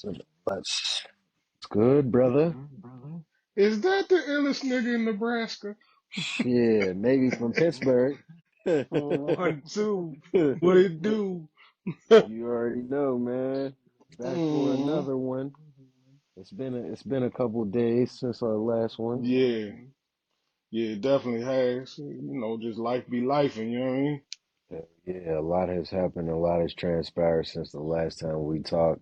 So that's good, brother. Is that the illest nigga in Nebraska? Shit, maybe from Pittsburgh. One, two. What it do? You already know, man. Back for Mm, another one. It's been a couple days since our last one. yeah, yeah, it definitely has. Just life be life, and you know what I mean? Yeah, a lot has happened. A lot has transpired since the last time we talked.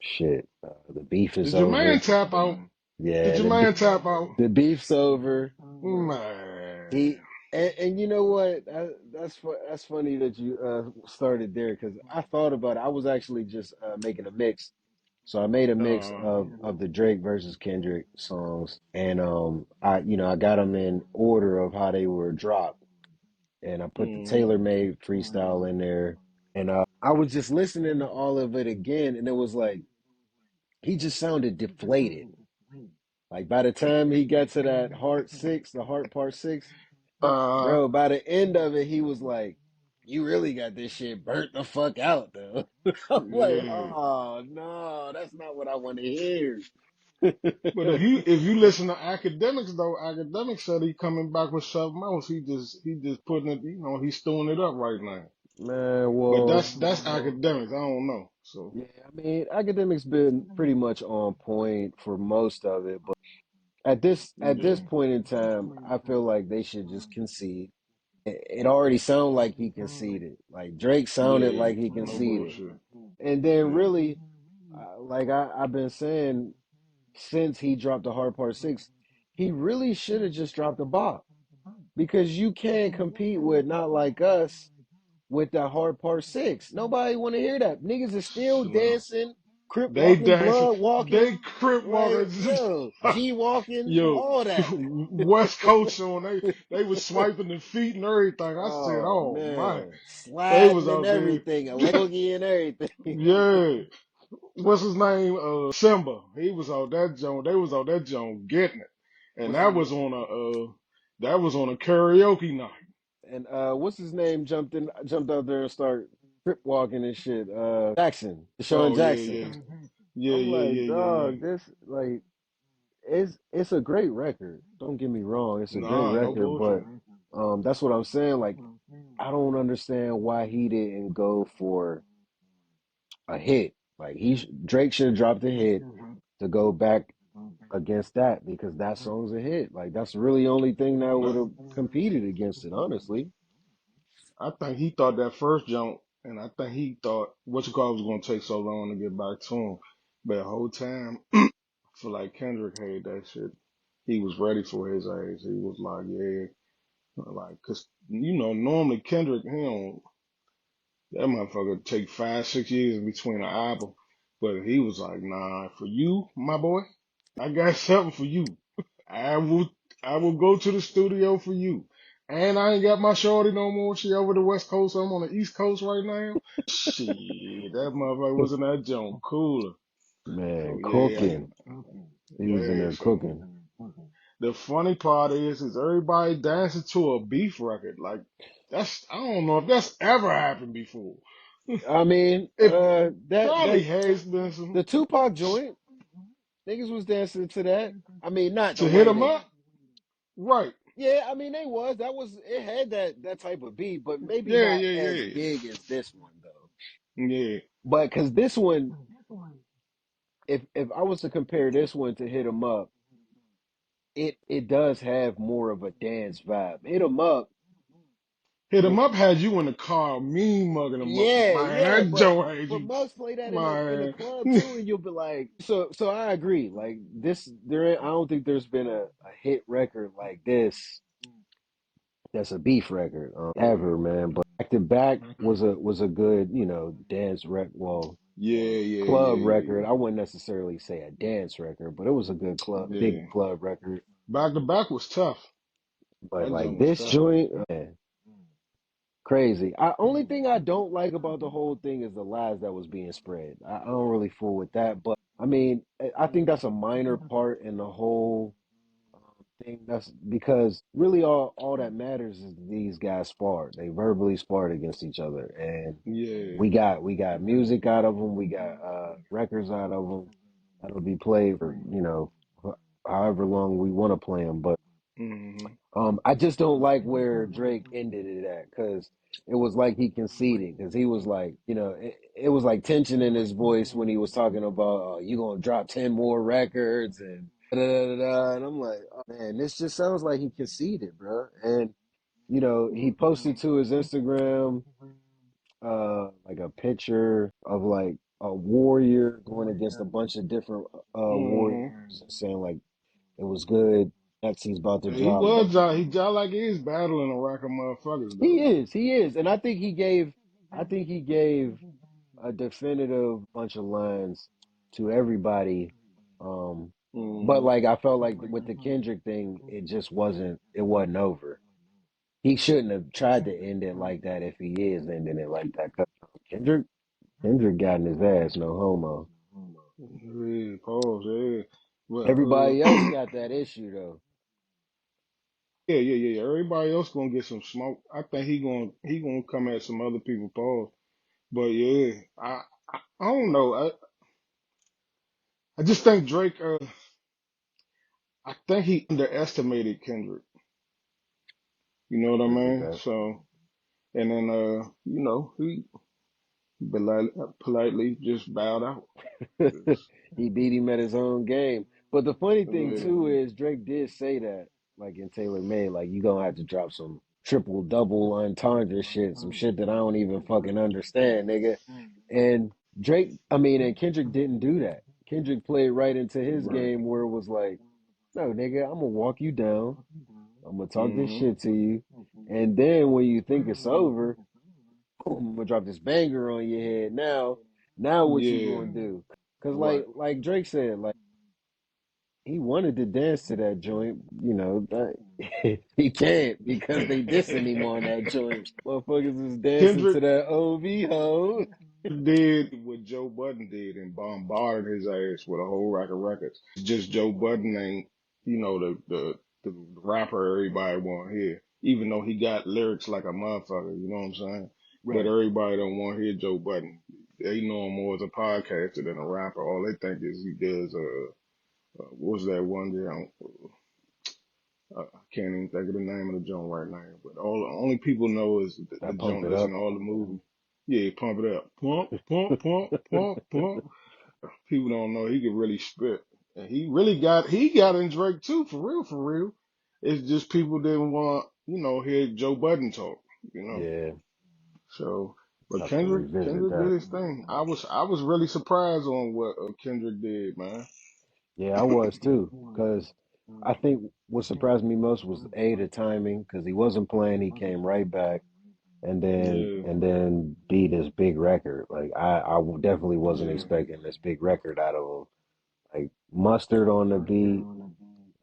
Shit. The beef is Did your man over. tap out? Did Yeah, your man tap out? the beef's over. Man. He and you know what? That's funny that you started there because I thought about it. I was actually just making a mix. So I made a mix Uh, of the Drake versus Kendrick songs, and I got them in order of how they were dropped, and I put the mm, tailor made freestyle in there, and I was just listening to all of it again, and it was like he just sounded deflated. Like by the time he got to that the heart part six. uh, Bro, by the end of it, he was like, "You really got this shit burnt the fuck out, though." I'm like, yeah. "Oh no, that's not what I want to hear." But if you listen to academics though, academics said he coming back with something else. He just putting it, he's stewing it up right now. Man, But well, that's academics. I don't know. So yeah, I mean, academics been pretty much on point for most of it, but at this yeah, point in time, I feel like they should just concede. It already sounded like he conceded. Like Drake sounded yeah, like he no conceded, bullshit. and then Yeah, really, like I've been saying since he dropped the hard part six, he really should have just dropped the bop because you can't compete with Not Like Us with that hard part six. Nobody want to hear that. Niggas is still no, dancing, crip they walking, dancing, blood walking, they crip like walking. yo, G walking, Yo, all that. West Coast on they was swiping the feet and everything. I said, Oh oh man, man, they was sliding and out there. everything, electric boogie and everything. Yeah, what's his name? Simba. He was on that joint. They was on that joint getting it, and What's his that was on a karaoke night. and what's his name jumped out there and started crip walking and shit. Jackson, Deshaun Oh yeah, Jackson. yeah, yeah, I'm yeah, like, yeah, yeah, yeah. dog, this like it's a great record. Don't get me wrong, it's a great Nah, no record, but bullshit. that's what I'm saying. Like, I don't understand why he didn't go for a hit. Like Drake should have dropped a hit to go back against that because that song's a hit. Like that's really the only thing that would Nah, have competed against it, honestly. I think he thought that first jump, and I think he thought what you call was gonna take so long to get back to him. But the whole time, I feel like Kendrick hated that shit. He was ready for his age. He was like, yeah, like, cause normally Kendrick, he don't, that motherfucker take 5, 6 years between an album. But he was like, nah, for you, my boy, I got something for you. I will I will go to the studio for you. And I ain't got my shorty no more. She over the West Coast. I'm on the East Coast right now. Shit, that motherfucker was in that joint cooler. Man, So yeah, cooking. He was in yeah. there So cooking. the funny part is everybody dancing to a beef record. Like I don't know if that's ever happened before. I mean, It that probably has been some the Tupac joint, niggas was dancing to that. I mean, not the to hit way him they. up. Right. Yeah, I mean they was. That was it had that type of beat, but maybe Yeah, not yeah, as yeah. big as this one though. Yeah. But because this one, if I was to compare this one to Hit 'Em Up, it does have more of a dance vibe. Hit 'Em Up, Hit the him up had you in the car, mean mugging him up. yeah, Man, yeah, that Joe had but you. Mugs play that in the Man. club too, and you'll be like, so I agree. Like this, I don't think there's been a hit record like this that's a beef record ever, man. But Back to Back was a good, dance well, Yeah, yeah, club yeah, record. yeah, I wouldn't necessarily say a dance record, but it was a good yeah. big Yeah. club record. Back to back was tough. But That like joint was this tough. joint, man, crazy. Only thing I don't like about the whole thing is the lies that was being spread. I don't really fool with that, but I mean, I think that's a minor part in the whole. thing. That's because really all that matters is these guys sparred. They verbally sparred against each other, and Yeah. we got music out of them. We got records out of them that'll be played for however long we want to play them. But Hmm. I just don't like where Drake ended it at because it was like he conceded because he was like, it was like tension in his voice when he was talking about you gonna drop 10 more records and da da da. And I'm like, oh man, this just sounds like he conceded, bro. And he posted to his Instagram like a picture of like a warrior going against a bunch of different Hmm. warriors and saying like it was good. Next he's about to He drop. was he just like he is battling a rack of motherfuckers though. He is, and I think he gave a definitive bunch of lines to everybody. Um, but Hmm. like I felt like with the Kendrick thing, it wasn't over. He shouldn't have tried to end it like that if he is ending it like that. 'Cause Kendrick got in his ass, no homo. Yeah, pause, yeah. Well, Everybody else got that issue though. yeah. Everybody else gonna get some smoke. I think he gonna come at some other people pause. But yeah, I don't know. I just think Drake. I think he underestimated Kendrick. You know what I Agree with mean? that. So and then he politely just bowed out. 'Cause, He beat him at his own game. But the funny thing yeah, too is Drake did say that, like in Taylor Made, like you gonna have to drop some triple double entendre shit, some shit that I don't even fucking understand, nigga. And and Kendrick didn't do that. Kendrick played right into his right. game where it was like, no, nigga, I'm gonna walk you down. I'm gonna talk this Hmm. shit to you. And then when you think it's over, boom, I'm gonna drop this banger on your head. Now what you Yeah, gonna do? Cause right. like Drake said, like he wanted to dance to that joint, he can't because they dissing him on that joint. Motherfuckers is dancing to Kendrick that OV ho. did what Joe Budden did and bombarded his ass with a whole rack of records. Just Joe Budden ain't, the rapper everybody want to hear, even though he got lyrics like a motherfucker. You know what I'm saying? But Right. everybody don't want to hear Joe Budden. They know him more as a podcaster than a rapper. All they think is he does what was that one jam? I can't even think of the name of the joint right now. But all the only people know is the That pump joint it that's up. in all the movies. Yeah, pump it up. Pump, pump, pump, pump, pump. People don't know he can really spit. And he got in Drake too, for real, for real. It's just people didn't want, hear Joe Budden talk, you know. Yeah. So, but I have to revisit Kendrick did that. his thing. I was really surprised on what Kendrick did, man. Yeah, I was too. Cause I think what surprised me most was the timing, because he wasn't playing, he came right back and then Yeah, and then beat his big record. Like definitely wasn't yeah, expecting this big record out of him. Like Mustard on the beat.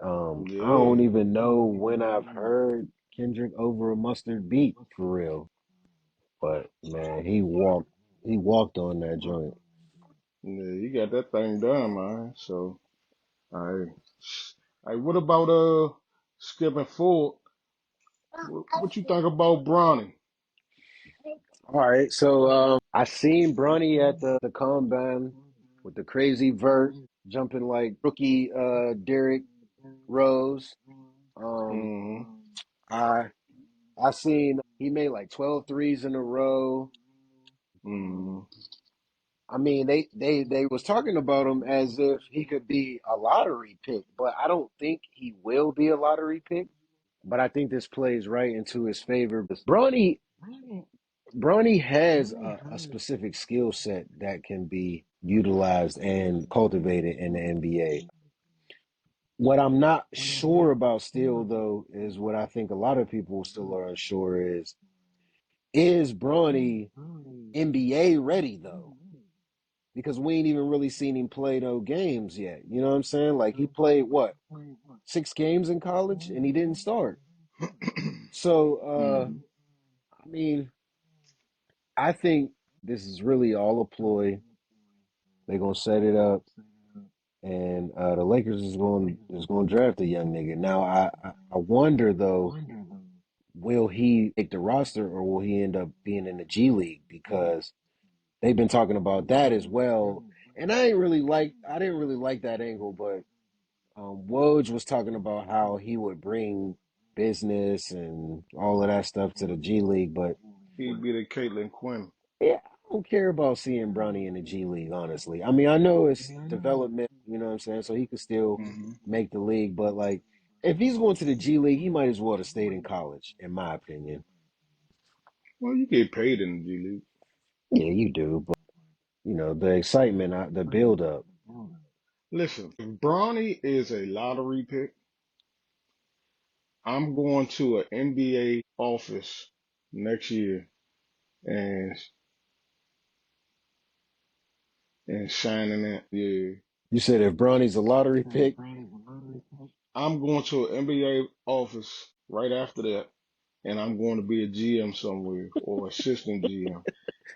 I don't yeah. even know when I've heard Kendrick over a Mustard beat for real. But man, he walked on that joint. Yeah, you got that thing done, man. So, I, what about skipping forward? What you think about Bronny? All right, so I seen Bronny at the combine with the crazy vert jumping like rookie Derrick Rose. Um, Hmm. I I seen he made like 12 threes in a row. Hmm. I mean, they was talking about him as if he could be a lottery pick, but I don't think he will be a lottery pick. But I think this plays right into his favor. Bronny has a specific skill set that can be utilized and cultivated in the NBA. What I'm not sure about still, though, is what I think a lot of people still are unsure is Bronny NBA ready, though? Because we ain't even really seen him play no games yet. You know what I'm saying? Like he played what, 6 games in college and he didn't start. So, Hmm. I mean, I think this is really all a ploy. They're gonna set it up. and the Lakers is going to draft a young nigga. Now I wonder though, will he make the roster or will he end up being in the G League because they've been talking about that as well. And I didn't really like that angle, but Woj was talking about how he would bring business and all of that stuff to the G League, but He'd be the Caitlin Quinn. yeah, I don't care about seeing Bronny in the G League, honestly. I mean, I know it's development, you know what I'm saying? So he could still Hmm. make the league, but like if he's going to the G League, he might as well have stayed in college, in my opinion. Well, you get paid in the G League. Yeah, you do, but the excitement, the build up. Listen, if Bronny is a lottery pick, I'm going to an NBA office next year and signing it. Yeah, You said if Bronny's a lottery pick, I'm going to an NBA office right after that, and I'm going to be a GM somewhere or assistant GM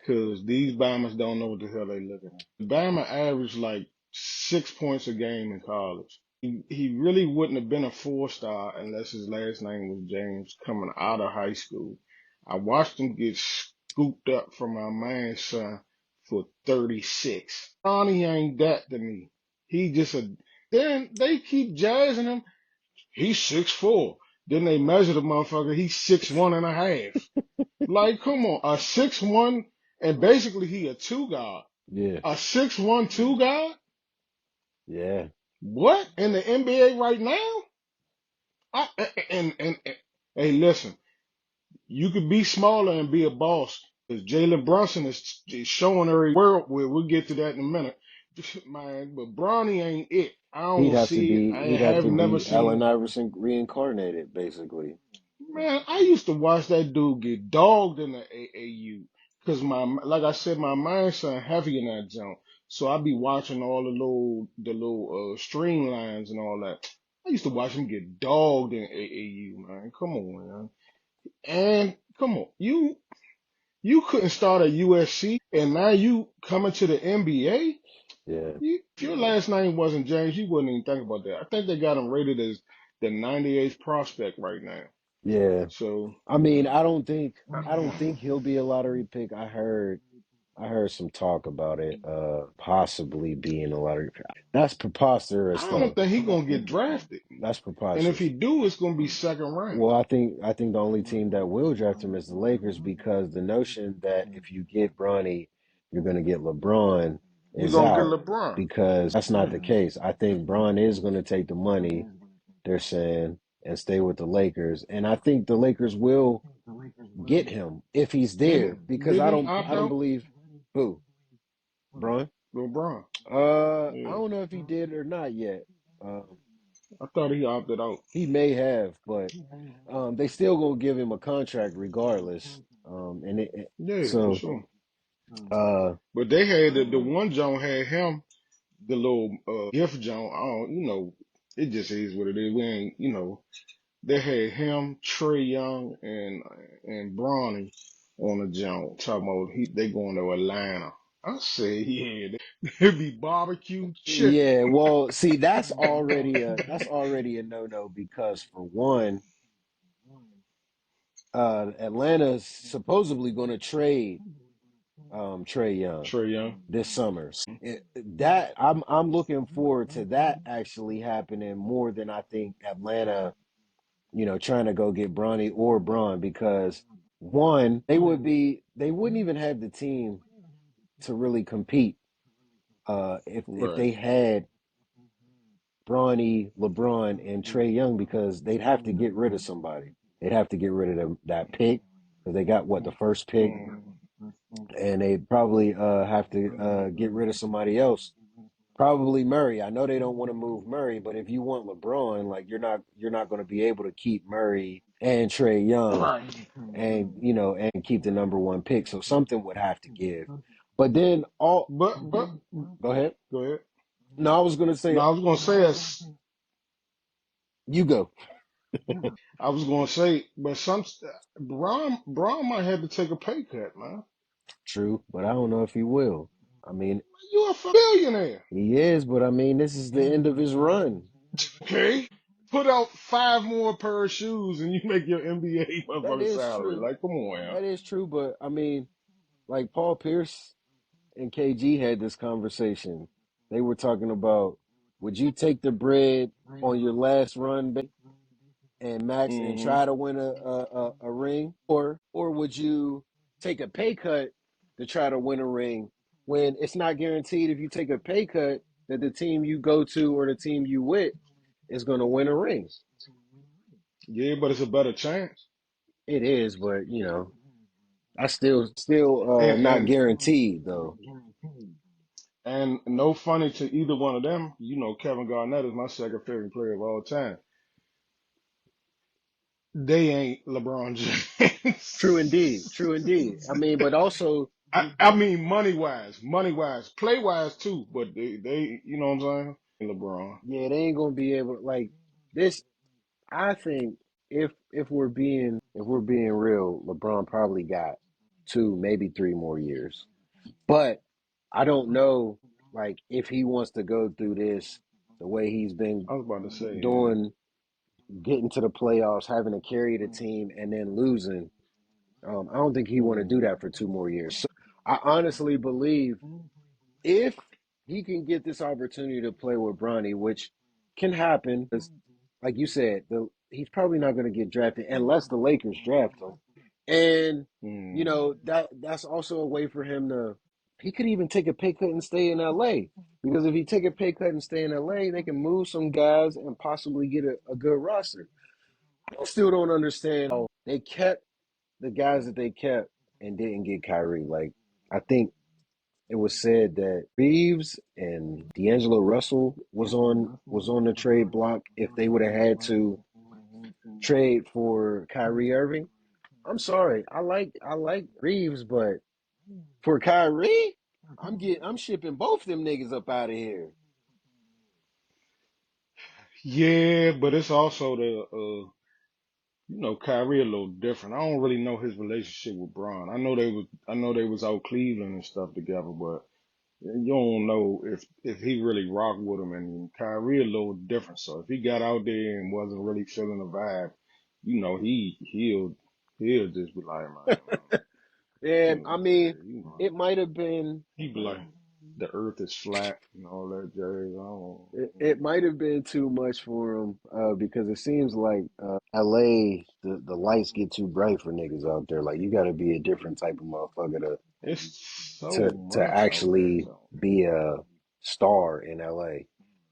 because these Bombers don't know what the hell they looking at. Bama averaged like 6 points a game in college. He really wouldn't have been a 4 star unless his last name was James coming out of high school. I watched him get scooped up from my man's son for 36. Ronnie ain't that to me. He just a then they keep jazzing him. He's 6'4". Then they measure the motherfucker, he's 6'1.5". Like, come on, a 6'1", and basically he a two guard. yeah, A 6'1" two guard? yeah, What? In the NBA right now? And hey, listen, you could be smaller and be a boss. Because Jaylen Brunson is showing every world. We'll get to that in a minute. Man, but Bronny ain't it. I don't see it. I he'd have have to never be seen. Allen Iverson reincarnated, basically. Man, I used to watch that dude get dogged in the AAU because like I said, my mind's son heavy in that jump. So I be watching all the little streamlines and all that. I used to watch him get dogged in AAU, man. Come on, man. And come on, you couldn't start at USC, and now you coming to the NBA. Yeah, If your last name wasn't James, you wouldn't even think about that. I think they got him rated as the 98th prospect right now. yeah. So. I mean, I don't think he'll be a lottery pick. I heard some talk about it, possibly being a lottery pick. That's preposterous, I don't though. think he's gonna get drafted. That's And if he preposterous. do, it's gonna be second round. Well, I think the only team that will draft him is the Lakers because the notion that if you get Bronny, you're going to get LeBron You're is gonna get out LeBron. because that's not the Yeah. case. I think Bron is going to take the money, they're saying, and stay with the Lakers. And I think the Lakers will get him if he's there because Didn't I he don't opt I don't out? believe who? Bron? LeBron. I Yeah. don't know if he did or not yet. Um, I thought he opted out. he may have, but they still gonna give him a contract regardless. And Yeah, for so sure. uh, But they had the one John had him, the little gift John. I don't, it just is what it is. We ain't, they had him, Trey Young, and Bronny on the jump. Talking about they going to Atlanta. I said, yeah, they be barbecue chicken. yeah, well, see, that's already a no-no because for one, Atlanta's supposedly going to trade Trey Young Trey Young. this summer. That I'm looking forward to that actually happening more than I think Atlanta, trying to go get Bronny or Braun because one, they wouldn't even have the team to really compete if Right. they had Bronny, LeBron, and Trey Young because they'd have to get rid of somebody. They'd have to get rid of that pick because they got what the first pick, Mm. and they probably have to get rid of somebody else. Probably Murray. I know they don't want to move Murray, but if you want LeBron, like you're not going to be able to keep Murray and Trey Young Right. and keep the number one pick. So something would have to give. But then But go ahead. go ahead. No, I was going to say No, I was gonna say as you go. I was gonna say, but Braun might have to take a pay cut, man. True, but I don't know if he will. I mean, You a Billionaire. He is, but I mean, this is the end of his run. Okay. Put out 5 more pair of shoes and you make your NBA That motherfucking is salary. true. Like, come on, That is true, but I mean, like Paul Pierce and KG had this conversation. They were talking about, would you take the bread on your last run and max and yeah. try to win a ring, or would you take a pay cut to try to win a ring when it's not guaranteed if you take a pay cut that the team you go to or the team you with is going to win a ring? Yeah, but it's a better chance. It is, but I still And not and guaranteed though. and no funny to either one of them. You know, Kevin Garnett is my second favorite player of all time. They ain't LeBron True indeed, James. true indeed. I mean, but also, I mean money wise, play wise too. But they you know what I'm saying? LeBron. yeah, they ain't gonna be able like this. I think if we're being real, LeBron probably got 2, maybe 3 more years. But I don't know, like, if he wants to go through this the way he's been I was about to say, yeah. doing, getting to the playoffs, having to carry the team, and then losing. I don't think he want to do Mm. that for 2 more years. So I honestly believe if he can get this opportunity to play with Bronny, which can happen, like you said, he's probably not going to get drafted unless the Lakers draft him. And Mm. that's also a way for him to. He could even take a pay cut and stay in LA because if he take a pay cut and stay in LA, they can move some guys and possibly get a good roster. I still don't understand how they kept the guys that they kept and didn't get Kyrie. Like I think it was said that Reeves and D'Angelo Russell was on the trade block if they would have had to trade for Kyrie Irving. I'm sorry, I like Reeves, but for Kyrie, I'm shipping both them niggas up out of here. Yeah, but it's also the Kyrie a little different. I don't really know his relationship with Bron. I know they was out Cleveland and stuff together, but you don't know if he really rocked with him. And Kyrie a little different. So if he got out there and wasn't really feeling the vibe, he'll just be like, man, And I mean, you know, it might have been he be like, the earth is flat and all that jazz. I it might have been too much for him because it seems like LA the lights get too bright for niggas out there. Like you got to be a different type of motherfucker It's so to much out there, actually so be a star in LA.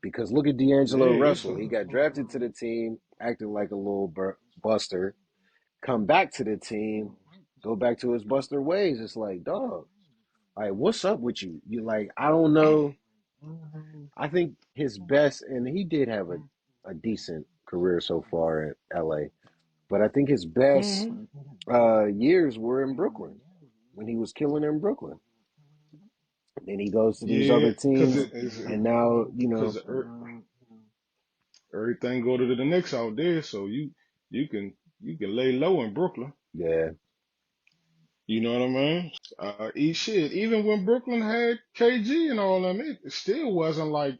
Because look at yeah, D'Angelo it's Russell. a He got drafted to the team, acting like a little buster. Come back to the team, go back to his buster ways. It's like, dog, like what's up with you? You like, I don't know. I think his best, and he did have a decent career so far in LA, but I think his best hmm years were in Brooklyn when he was killing in Brooklyn. Then he goes to these yeah, other teams, and now because everything go to the Knicks out there, so you can you can lay low in Brooklyn. yeah, You know what I mean? Eat shit. Even when Brooklyn had KG and all them, it still wasn't like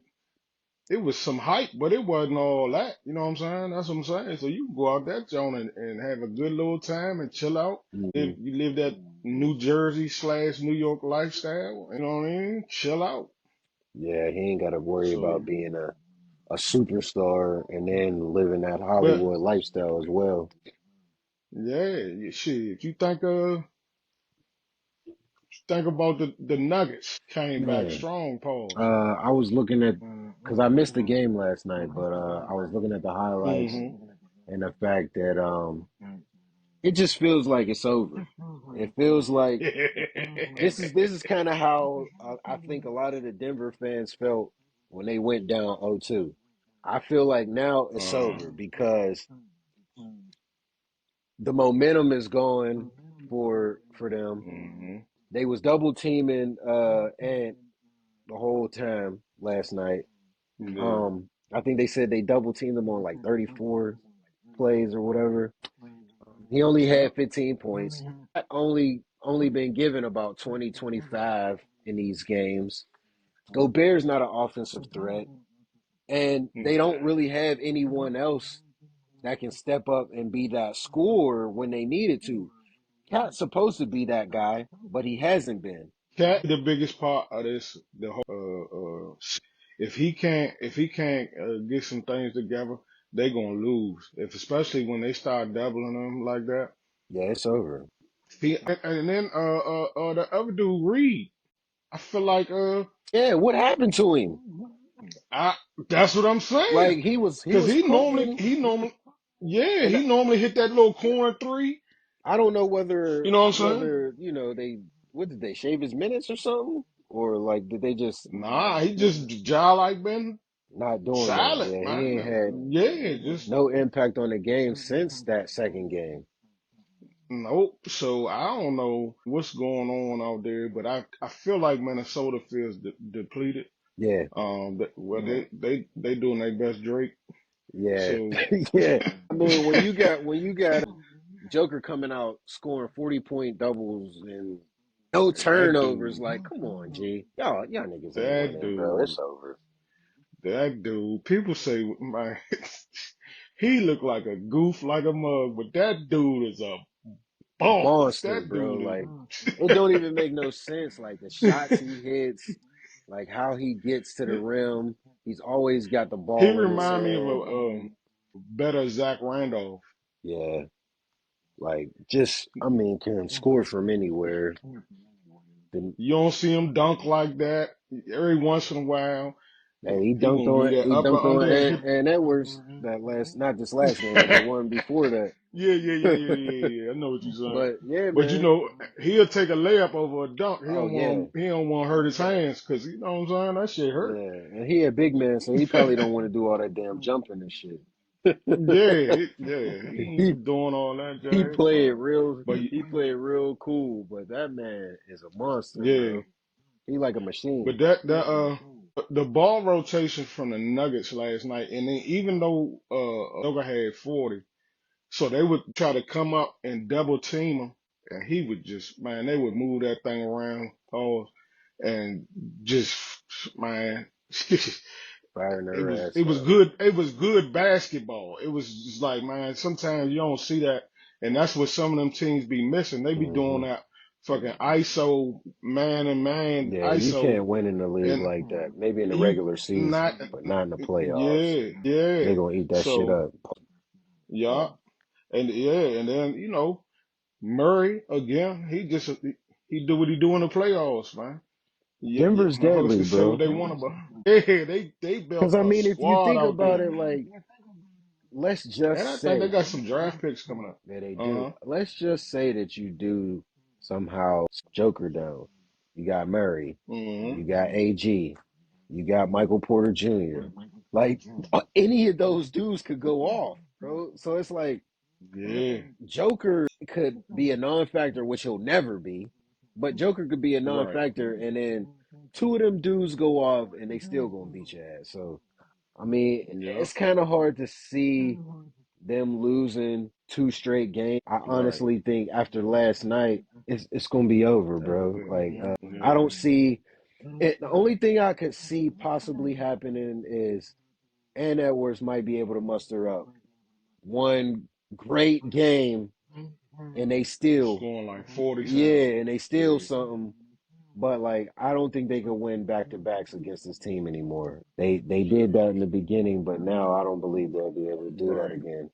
it was some hype, but it wasn't all that. You know what I'm saying? That's what I'm saying. So you can go out that joint and have a good little time and chill out. mhm, You live that New Jersey / New York lifestyle. You know what I mean? Chill out. yeah, he ain't got to worry So, about being a superstar and then living that but Hollywood lifestyle as well. yeah, shit. If you think about the Nuggets came back Man, strong, pause. I was looking at because I missed the game last night, but I was looking at the highlights Hmm and the fact that it just feels like it's over. It feels like this is kind of how I think a lot of the Denver fans felt when they went down 0-2. I feel like now it's uh, over because the momentum is gone for them. hmm They was double teaming Ant the whole time last night. Yeah. I think they said they double teamed him on like 34 plays or whatever. He only Yep. had 15 points. Only been given about 20, 25 in these games. Gobert's not an offensive threat, and they Nah. don't really have anyone else that can step up and be that scorer when they needed to. Cat's supposed to be that guy, but he hasn't been. Cat the biggest part of this the whole if he can't get some things together, they gonna lose. If especially when they start doubling him like that. Yeah, it's over. And then the other dude Reed, I feel like Yeah, what happened to him? I that's what I'm saying. Like he Cause was cooking, yeah, and he normally hit that little corner three. I don't know You know what I'm saying? whether they what did they shave his minutes or something, or like did they just Nah, he just jaw like been not doing that? silent, Yeah, he ain't man. had Yeah, just no impact on the game since that second game. nope. So I don't know what's going on out there, but I feel like Minnesota feels depleted. Yeah, Well they doing their best Drake. yeah, So yeah. I mean, when you got Joker coming out scoring 40-point doubles and no that turnovers, dude, like, come on, G, y'all niggas ain't that winning, bro. It's dude, over. that dude. People say, man, he look like a goof, like a mug, but that dude is a boss. Monster, That bro. dude Like, is. it don't even make no sense. Like the shots he hits, like how he gets to the rim. He's always got the He ball in his remind me of hand. a better Zach Randolph. Yeah, like just I mean, can score from anywhere. Then You don't see him dunk like that. Every once in a while, hey, he gonna give you that he upper dunked on under and hit. and Edwards that last not this last game, but the one before that. Yeah, yeah, yeah, yeah, yeah, yeah. I know what you're saying. But yeah, But you man. know, he'll take a layup over a dunk. Oh yeah, He don't want to hurt his hands because you know what I'm saying. That shit hurt. yeah. And he a big man, so he probably don't want to do all that damn jumping and shit. Yeah. He he ain't doing all that jazz. But he played real cool, but that man is a monster, yeah, bro. He like a machine. but that the ball rotation from the Nuggets last night, and then even though Joker had 40, so they would try to come up and double team him, and he would just man, they would move that thing around, pause, and just man. Firing their It ass was up. good. It was good basketball. It was just like, man, sometimes you don't see that, and that's what some of them teams be missing. They be doing Hmm. that fucking ISO man and man Yeah, you ISO, can't win in the league and like that. Maybe in the you regular not, season, but not in the playoffs. yeah. They're gonna eat that shit So up. yeah, and then Murray again. He do what he do in the playoffs, man. Yeah, Denver's motherfuckers deadly, can say what bro. they want about. Yeah, they Because built I a mean, if you squad think out about there, it, like, let's and just I think they say got some draft picks coming up. that they Uh do. huh. Let's just say that you do somehow Joker down. You got Murray, Hmm. you got AG, you got Michael Porter Jr. Like any of those dudes could go off, bro. So it's like Yeah. Joker could be a non-factor, which he'll never be, but Joker could be a Right. non-factor, and then two of them dudes go off, and they still gonna beat your ass. So I mean, Yep. it's kind of hard to see them losing two straight games. I Right. honestly think after last night, it's gonna be over, bro. Like I Yeah. don't see it. The only thing I could see possibly happening is Ann Edwards might be able to muster up one great game, and they still, Scoring like 40 something. yeah, and they still Yeah. something. But like, I don't think they could win back to backs against this team anymore. They did that in the beginning, but now I don't believe they'll be able to do that Right. again.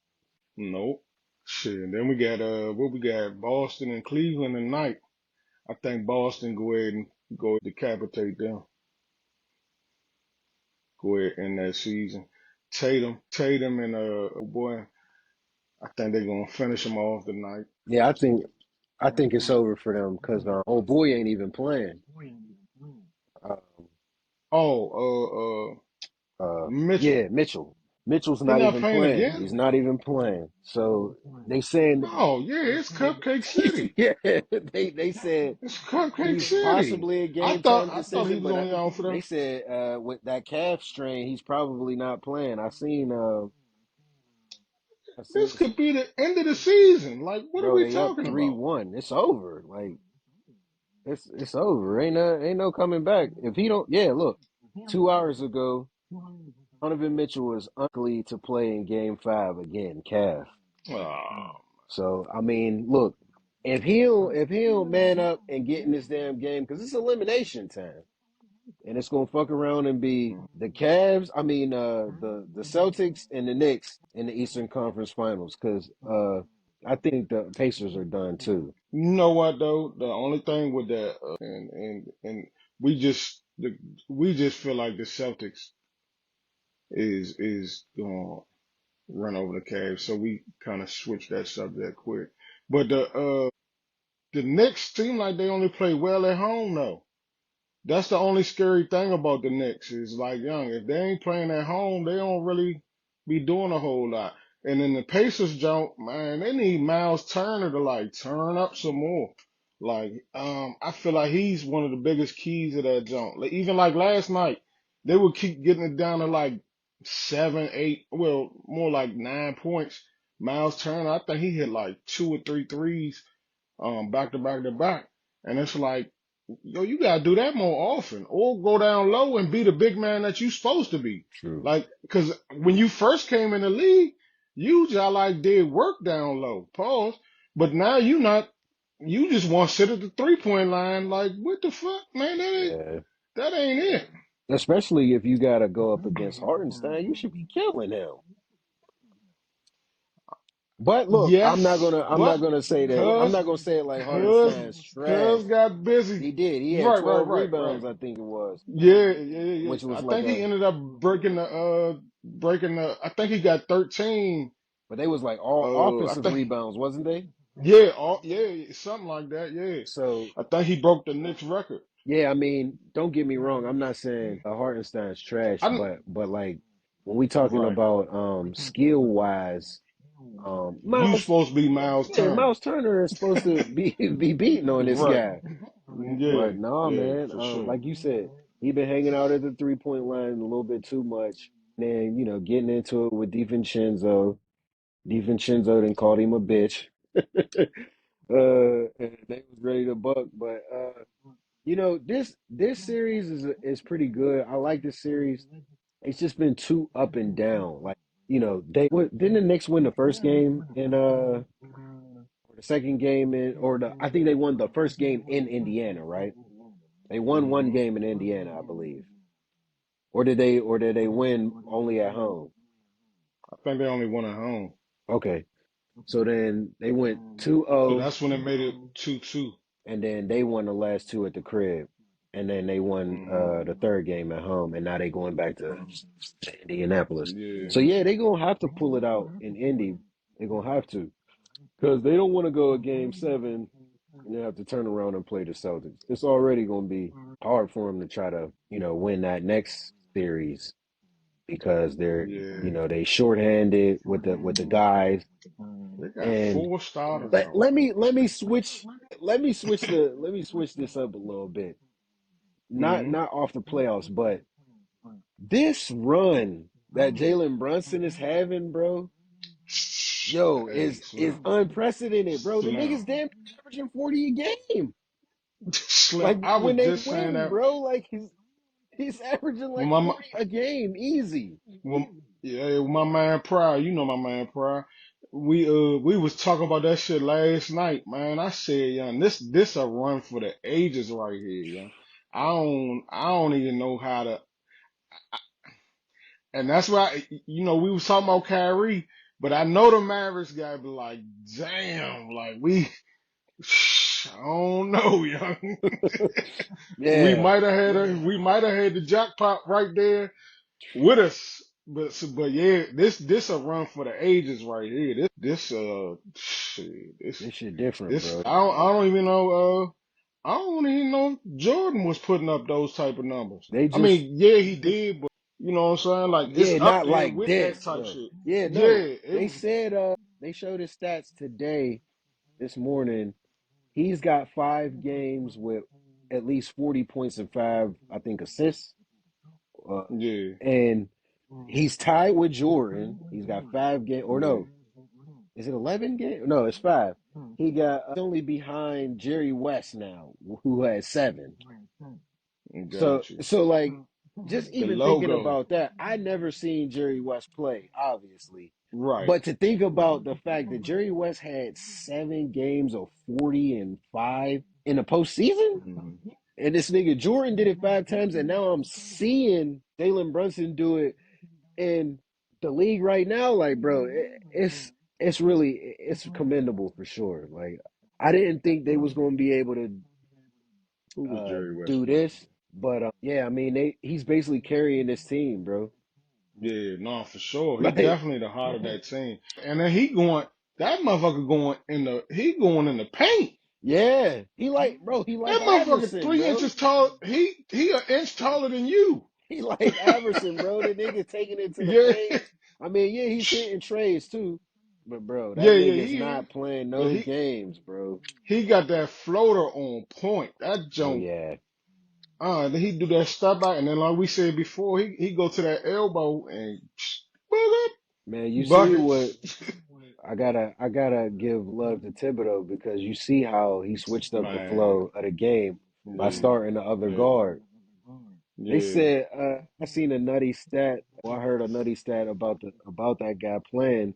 Nope. Shit. And then we got what we got Boston and Cleveland tonight. I think Boston go ahead decapitate them. Go ahead in that season. Tatum and boy, I think they're gonna finish them off tonight. Yeah, I think it's over for them because old boy ain't even playing. Um, Oh, Mitchell. yeah, Mitchell. Mitchell's He not not even playing playing. again? He's not even playing. So they saying, Oh yeah, it's Cupcake City. yeah, they said It's Cupcake he's City. possibly a game time I thought he decision, was but only out for they the. said with that calf strain, he's probably not playing. I seen This could be the end of the season. Like, what are bro, we they up talking about? 3-1. It's over. Like It's over. Ain't no coming back. If he don't, yeah. Look, 2 hours ago, Donovan Mitchell was unlikely to play in Game 5 again, calf. Oh, So I mean, look, if he don't man up and get in this damn game, because it's elimination time, and it's gonna fuck around and be the Cavs. I mean, the Celtics and the Knicks in the Eastern Conference Finals, because I think the Pacers are done too. you know what though? The only thing with that, and we just feel like the Celtics is going to run over the Cavs, so we kind of switched that subject quick. But the Knicks seem like they only play well at home though. That's the only scary thing about the Knicks is like young. If they ain't playing at home, they don't really be doing a whole lot. And then the Pacers jump, man, they need Miles Turner to like turn up some more. Like, I feel like he's one of the biggest keys of that jump. Like, even like last night, they would keep getting it down to like 7, 8, well, more like 9 points. Miles Turner, I think he hit like two or three threes back to back to back. And it's like, yo, you gotta do that more often, or go down low and be the big man that you supposed to be. True. Like, cause when you first came in the league, you just like did work down low, pause. But now you not, you just want to sit at the 3 point line. Like, what the fuck, man? Yeah. That ain't it. Especially if you got to go up against Hartenstein, you should be killing him. But look, I'm not Yes, gonna I'm not but gonna say that. I'm cause, not gonna say it like cause, Hartenstein's trash. cause got busy. He did. He had Right, right, 12 right, right. rebounds, I think it was, Yeah, yeah, yeah. which was I like think he a. ended up breaking the I think he got 13. But they was like all I offensive think rebounds, wasn't they? yeah, yeah, something like that, yeah. So I think he broke the Knicks record. yeah, I mean, don't get me wrong. I'm not saying Hartenstein's trash, I but like when we talking right. about skill wise, You Miles, supposed to be Miles yeah, Turner. Miles Turner is supposed to be beating on this Right. guy. Yeah, But nah, yeah, man. for sure. Like you said, he been hanging out at the 3 point line a little bit too much. And then, getting into it with DiVincenzo. DiVincenzo then called him a bitch. And they was ready to buck. But this series is pretty good. I like this series. It's just been too up and down. Like, didn't the Knicks win the first game in or the second game in or the I think they won the first game in Indiana, right? They won one game in Indiana, I believe. Or did they win only at home? I think they only won at home. Okay. So then they went So 2-0, that's when it made it 2-2. and then they won the last two at the crib. And then they won Mm-hmm. the third game at home, and now they going back to Indianapolis. Yeah. So yeah, they gonna have to pull it out in Indy. They're gonna have to, because they don't want to go a game 7 and they have to turn around and play the Celtics. It's already gonna be hard for them to try to win that next series because Yeah. they shorthanded with the guys. They got And four starters let, out. let me let me switch let me switch this up a little bit. Not Mm-hmm. not off the playoffs, but this run that Jaylen Brunson is having, bro, yo, Hey, is Slim. unprecedented, bro. The Slim. niggas damn averaging 40 a game. Slim. Like I was when they just saying win, that bro, like he's averaging when like my 40 a game, easy. when, yeah, when my man Pryor, you know my man Pryor. We was talking about that shit last night, man. I said, young, this a run for the ages right here, young. I don't even know how to, and that's why we was talking about Kyrie, but I know the Mavericks guy be like, damn, like I don't know, young. Yeah, We might have had the jackpot right there with us. But yeah, this a run for the ages right here. Shit, this shit different, this bro. I don't even know I don't even know if Jordan was putting up those type of numbers. They I just mean, yeah, he did, but you know what I'm saying? Like it's Yeah, up not there like with that this. type shit. Yeah, no. Yeah, it They was said they showed his stats today, this morning. He's got 5 games with at least 40 points and five, I think, assists. Uh, yeah. and he's tied with Jordan. He's got 5 games, or no, is it 11 games? No, it's five. he's only behind Jerry West now, who has 7. So Got you. so like just The even thinking logo. about that, I never seen Jerry West play, obviously. Right. But to think about the fact that Jerry West had 7 games of 40 and 5 in the postseason, Hmm. and this nigga Jordan did it 5 times, and now I'm seeing Jaylen Brunson do it in the league right now. Like, bro, it's really it's commendable for sure. Like, I didn't think they was going to be able to Who was Jerry West do playing this, for? but yeah, I mean, he's basically carrying this team, bro. Yeah, no, for sure. He Like, definitely the heart of that team. And then he going, that motherfucker he going in the paint. yeah, he like That motherfucker Iverson, three bro. inches tall. He an inch taller than you. He like Iverson, bro. The nigga taking it to the Yeah, paint. I mean, yeah, he's hitting trays too, but bro, that yeah, yeah. nigga's He is, not playing but no games, bro. he got that floater on point. That Oh jump. yeah, Then he do that step back, and then like we said before, he go to that elbow and man. You see what buckets. I gotta give love to Thibodeau because you see how he switched up the Man, flow of the game by yeah, starting the other yeah, guard. They yeah. said I seen a nutty stat. Or I heard a nutty stat about that guy playing.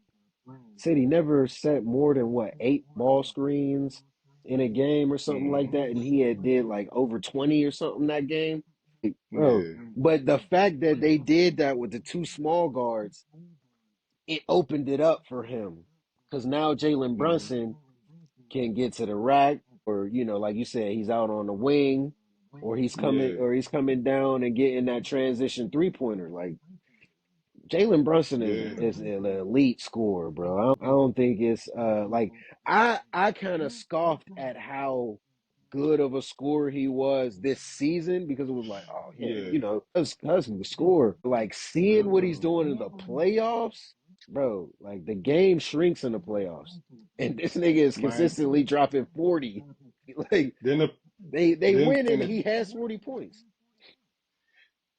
Said he never set more than what 8 ball screens in a game or something like Hmm. that, and he had did like over 20 or something that game. Bro, Yeah, but the fact that they did that with the 2 small guards, it opened it up for him because now Jalen hmm, Brunson can get to the rack, or like you said, he's out on the wing, yeah, or he's coming down and getting that transition 3-pointer. Like Jalen Brunson yeah, is an elite scorer, bro. I don't think it's like I kind of scoffed at how good of a scorer he was this season because it was like, oh yeah, yeah. Cousins the scorer. Like seeing what he's doing in the playoffs, bro. Like the game shrinks in the playoffs, and this nigga is Man, consistently dropping 40. Like then the they then win in and the he has 40 points.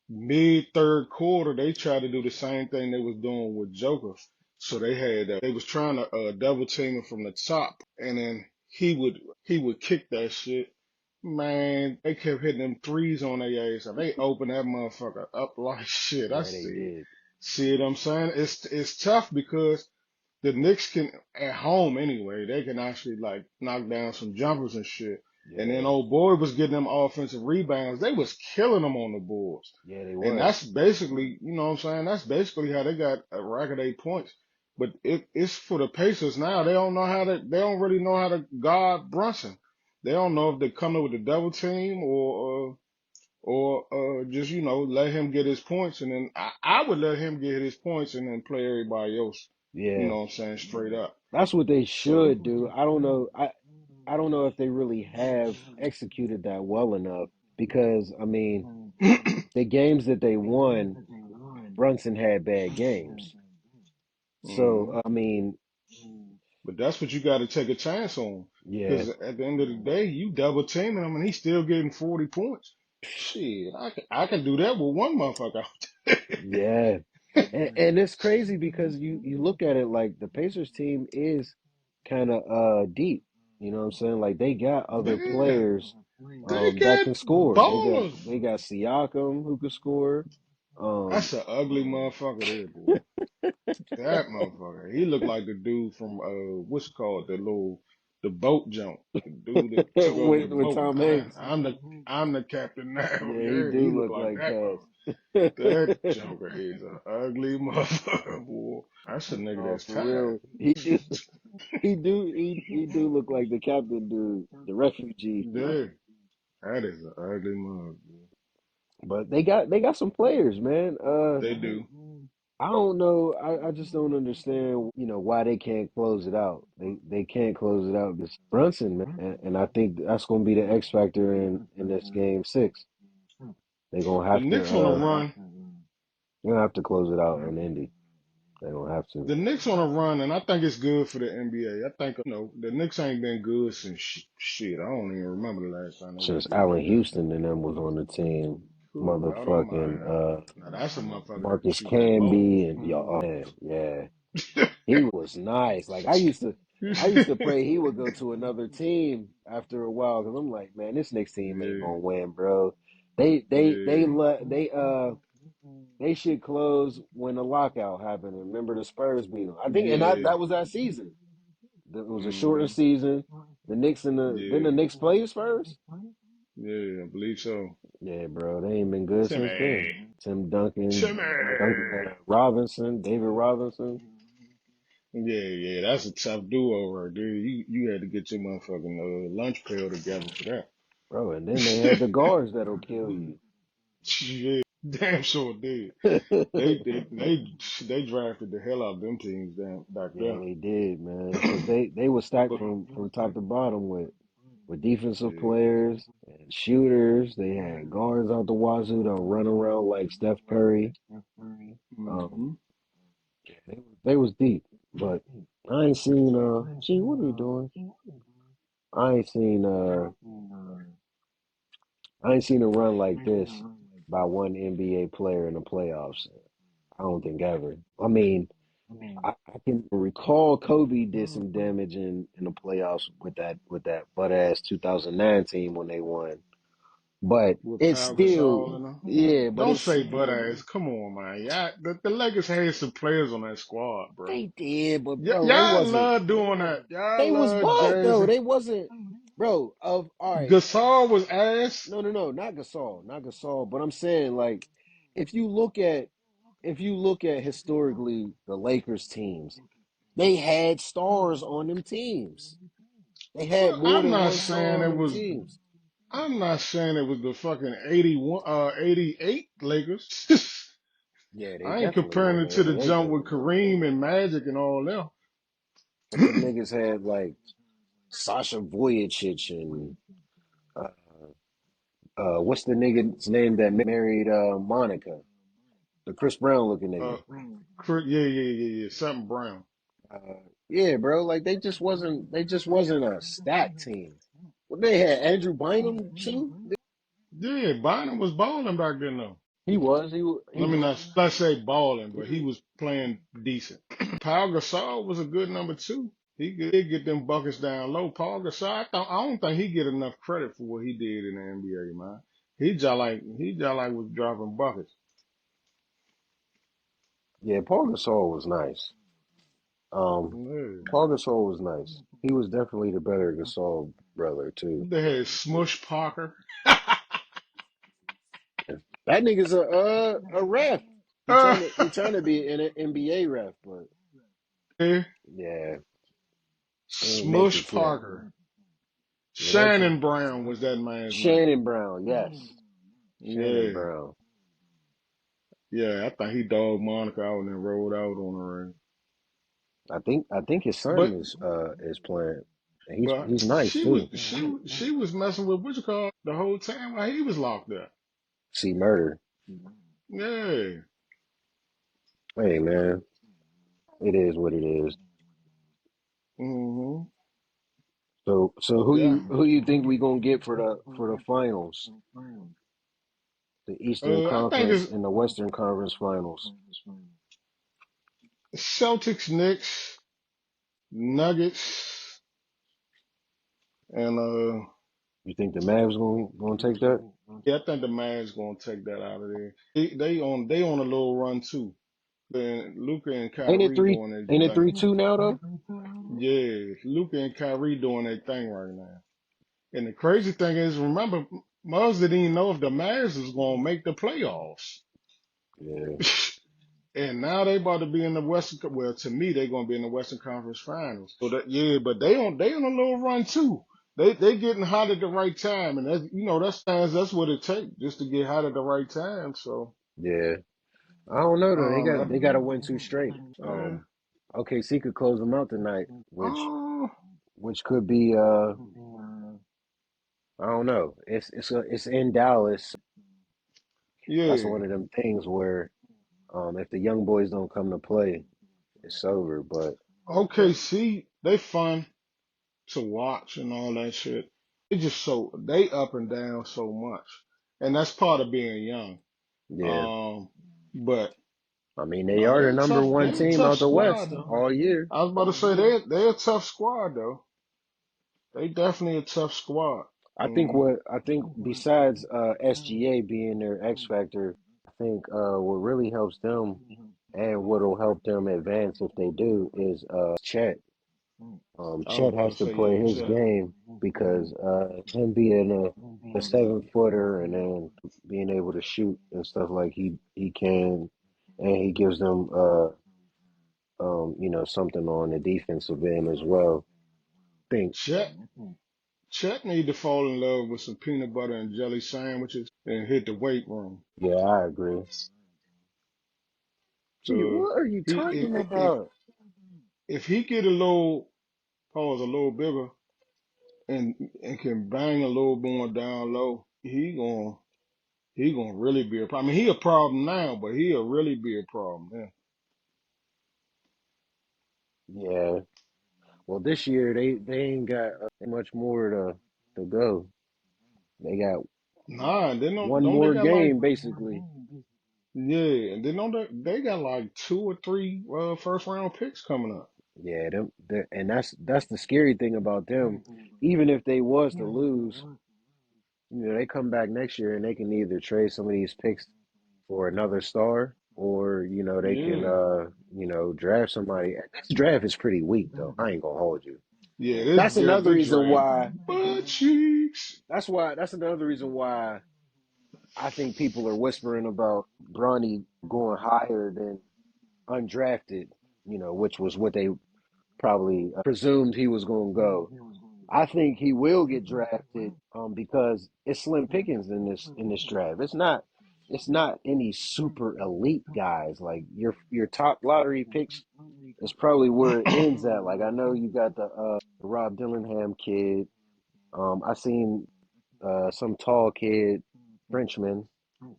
mid third quarter, they tried to do the same thing they was doing with Joker. So they was trying to double team him from the top, and then he would kick that shit. Man, they kept hitting them threes on their ass, and they opened that motherfucker up like shit. I Yeah, they see. did. See what I'm saying? It's tough because the Knicks can at home anyway. They can actually like knock down some jumpers and shit. And then Yeah, old boy was getting them offensive rebounds. They was killing them on the boards. yeah, they And was. that's basically, you know what I'm saying? That's basically how they got a record 8 points. But it's for the Pacers now. They don't really know how to guard Brunson. They don't know if they're coming with a double team or just let him get his points, and then I would let him get his points and then play everybody else. You Yeah. know what I'm saying, straight up. That's what they So should do. I don't know. I don't know if they really have executed that well enough because I mean the games that they won, Brunson had bad games. So mhm. I mean, But that's what you got to take a chance on, yeah, because at the end of the day, you double teaming him and he's still getting 40 points. Shit, I can do that with one motherfucker. yeah, and it's crazy because you look at it like the Pacers team is kind of deep. You know what I'm saying? Like they got other Yeah, players they that got can score. ballers. They got Siakam who can score. Um, That's an ugly motherfucker there, boy. That motherfucker. He looked like the dude from what's it called? The boat jump. The dude that took over the with boat. Tom Hanks. I'm the captain now. Yeah, he Yeah, he do looked look like like that Cass. motherfucker. That joker is an ugly motherfucker, boy. That's a nigga Oh, that's for tired. real. He do look like the captain dude, the refugee. Yeah, that is an ugly motherfucker. But they got some players, man. They do. I don't know. I just don't understand, why they can't close it out. They can't close it out because Brunson, man, and I think that's gonna be the X factor in this game 6. They're gonna The have to Knicks on a run. close it out in Indy. They're gonna have to. The Knicks on a run, and I think it's good for the NBA. I think the Knicks ain't been good since shit. I don't even remember the last time they Since got beat Allen like that. Houston and them was on the team, Good God Almighty! motherfucking Now that's a motherfucker that can Marcus shoot that ball. Camby and y'all, man, yeah, he was nice. Like I used to. I used to pray he would go to another team after a while because I'm like, man, this next team ain't Yeah, gonna win, bro. They should close when the lockout happened. Remember the Spurs beat them. I think, and yeah. that was that season. It was a shortened Hmm. season. The Knicks and the Didn't the Yeah, Knicks play the Spurs? yeah, I believe so. Yeah, bro, they ain't been good since then. Timmy, Tim Duncan, Timmy. Robinson, David Robinson, Yeah, yeah, that's a tough duo right there. You had to get your motherfucking lunch pail together for bro, and then they had that. the guards that'll kill you. Yeah, damn sure did. They Yeah, they they they drafted the hell out of them teams down back there. they did, man, because they were stacked But from top to bottom with defensive yeah, players and shooters. They had guards out the wazoo that run around like Steph Curry. Um, hmm. they was deep, but I ain't seen. Gee, what are you doing? I ain't seen. I ain't seen a run like this by one NBA player in the playoffs. I don't think ever. I mean, I can recall Kobe did some damage in the playoffs with that butt ass 2009 team when they won. But With it's Pau still, Gasol and them. yeah, but Don't it's say butt ass. Come on, man. Yeah, the Lakers had some players on that squad, bro. they did, but bro, they Y'all wasn't. love doing that. Y'all They was love what though? Jersey. They wasn't, bro. Of all right, Gasol was ass. no, not Gasol, not Gasol. But I'm saying like, if you look at historically the Lakers teams, they had stars on them teams. They had Well, more than one star on them teams. I'm not saying it was the fucking 81, 88 Lakers. Yeah, they I ain't definitely comparing weren't it the to the 88 jump with Lakers. Kareem and Magic and all But them them. niggas had like Sasha Voyachich and uh, what's the nigga's name that married Monica? The Chris Brown looking uh, nigga. yeah. Something Brown. Yeah, bro. Like they just wasn't a stack team. Well, they had Andrew Bynum too. Yeah, Bynum was balling back then though. He was. Let me not let's say balling, but he was playing decent. Paul Gasol was a good number two. He did get them buckets down low. Paul Gasol, I don't think he get enough credit for what he did in the NBA, man. He just like was dropping buckets. Yeah, Paul Gasol was nice. Yeah. Paul Gasol was nice. He was definitely the better Gasol brother too. They had Smush Parker. That nigga's a ref. yeah, He trying to be an NBA ref, but yeah, he ain't make Smush it yet. Parker. Yeah, that Shannon Brown was that man's name. Shannon Brown, yes, Shannon Yeah, Brown. yeah. I think he dogged Monica out and then rolled out on her. I think his son But is playing. And but he's nice too. she was messing with what you call the whole time while he was locked up. See murder. Yeah. Hey man, it is what it is. Hmm. So Yeah. who you think we gonna get for the finals? The Eastern I think Conference it's and the Western Conference Finals. Celtics, Knicks, Nuggets, and You think the Mavs gonna take that? yeah, I think the Mavs gonna take that out of there. They on a little run too. Then Luca and Kyrie doing their Ain't it thing. 3-2 now though? Yeah, Luca and Kyrie doing their thing right now. And the crazy thing is, remember, Muzz didn't even know if the Mavs was gonna make the playoffs. Yeah, And now they about to be in the Western. Well, to me, they're gonna be in the Western Conference Finals. So that yeah, but they on a little run too. They getting hot at the right time, and that's what it takes just to get hot at the right time. So yeah. I don't know though. um, They got to win two straight. yeah. OKC could close them out tonight, Oh which could be I don't know. It's in Dallas, so that's yeah, one of them things where if the young boys don't come to play, it's over. But OKC they fun to watch and all that shit. They up and down so much, and that's part of being young. yeah, Um, but I mean, they No, are they're the a number tough. one They're a team tough out the squad West though. all year. I was about to say they're a tough squad though. They definitely a tough squad. Mm-hmm. I think besides SGA being their X factor, I think what really helps them and what'll help them advance if they do is Chet. I was Chet about has to to say play yeah, his Chet. game because him being a 7 footer and then being able to shoot and stuff like he can, and he gives them something on the defensive end as well. I think Chet Chet need to fall in love with some peanut butter and jelly sandwiches and hit the weight room. yeah, I agree. Gee, Cause what are you he talking about? if he get a little pause a little bigger and can bang a little more down low, he gonna really be a problem. I mean, he a problem now, but he'll really be a problem. Yeah. Yeah. Well, this year they ain't got much more to go. They got Nah, and they one don't they more got like game basically. yeah, and then don't they got like two or three first round picks coming up. Yeah, and that's the scary thing about them. Even if they was to lose, they come back next year and they can either trade some of these picks for another star, or they can Yeah, draft somebody. This draft is pretty weak though. I ain't gonna hold you. yeah, That's another this reason draft why. butt cheeks. That's another reason why I think people are whispering about Bronny going higher than undrafted. Which was what they probably presumed he was going to go. I think he will get drafted because it's slim pickings in this draft. It's not any super elite guys. Like your top lottery picks is probably where it ends at. Like I know you got the Rob Dillingham kid. I seen some tall kid Frenchman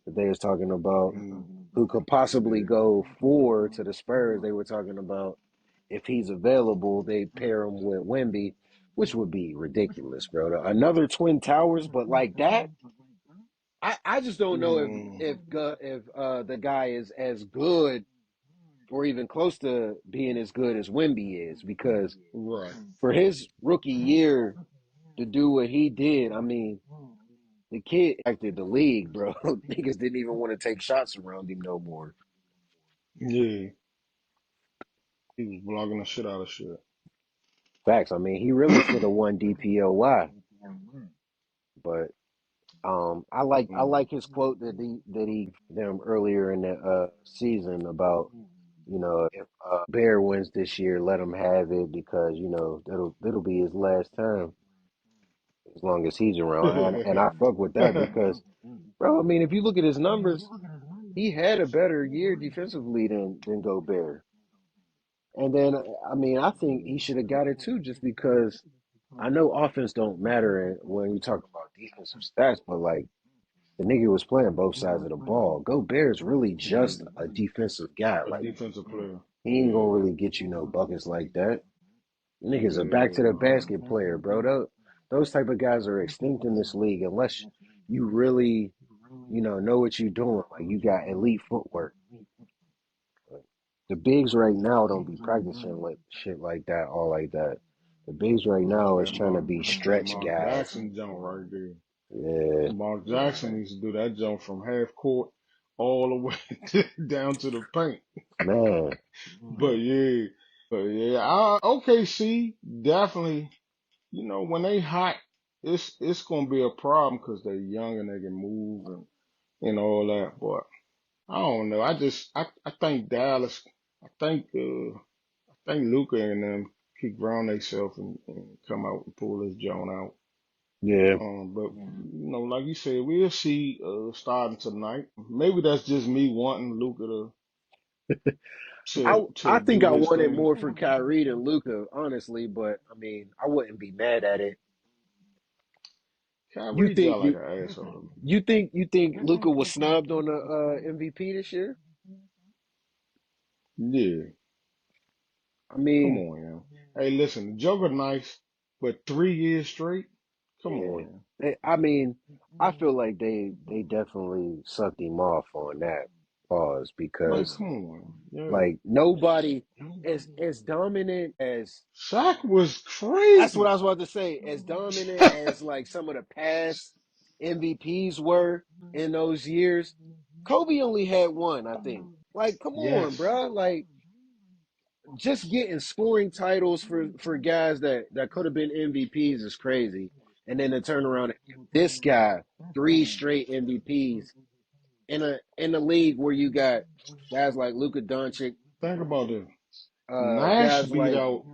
that they was talking about Mm, who could possibly yeah, go 4 to the Spurs. They were talking about if he's available, they pair him with Wemby, which would be ridiculous, bro. Another Twin Towers, but like that, I just don't know if mm, the guy is as good or even close to being as good as Wemby is, because right. for his rookie year to do what he did, I mean, the kid acted the league, bro. Niggas didn't even want to take shots around him no more. Yeah, he was blocking the shit out of shit. Facts. I mean, he really should have won DPOY, but I like his quote that he gave them earlier in the season about if Bear wins this year, let him have it because that'll be his last time as long as he's around, and I fuck with that because, bro, I mean, if you look at his numbers, he had a better year defensively than Gobert. And then, I mean, I think he should have got it too, just because I know offense don't matter when you talk about defensive stats, but like the nigga was playing both sides of the ball. Gobert's really just a defensive guy. A Like defensive player. he ain't gonna Yeah, really get you no buckets like that. Nigga's a back to yeah, the basket player, bro. Those type of guys are extinct in this league unless you really, know what you're doing. Like you got elite footwork. The bigs right now don't be practicing like shit like that, all like that. The bigs right now is trying to be That stretch Mark guys. Jackson jump right there. Yeah, Mark Jackson used to do that jump from half court all the way down to the paint. man. But yeah, OKC definitely. When they hot, it's gonna be a problem because they're young and they can move and all that. But I don't know. I think Dallas. I think Luca and them keep ground themselves and come out and pull this joint out. Yeah. But like you said, we'll see starting tonight. Maybe that's just me wanting Luca I to think do I his want it thing. more for Kyrie than Luca, honestly. But I mean, I wouldn't be mad at it. You Kyrie think just like you an asshole to me. you think Luca was snubbed on the MVP this year? Yeah, I come mean, on, yeah. Hey, listen, the Joker nice, but 3 years straight. Come yeah. on, yeah. I mean, I feel like they definitely sucked him off on that. Pause, Like, because come on. Yeah. like nobody as dominant as Shaq was that's what I crazy. was about to say, as dominant as like some of the past MVPs were in those years. Kobe only had one, I think. Like, come on, Yes. bro. Like, just getting scoring titles for guys that could have been MVPs is crazy. And then to turn around and give this guy three straight MVPs in a league where you got guys like Luka Doncic, Think about this. Nash guys beat like out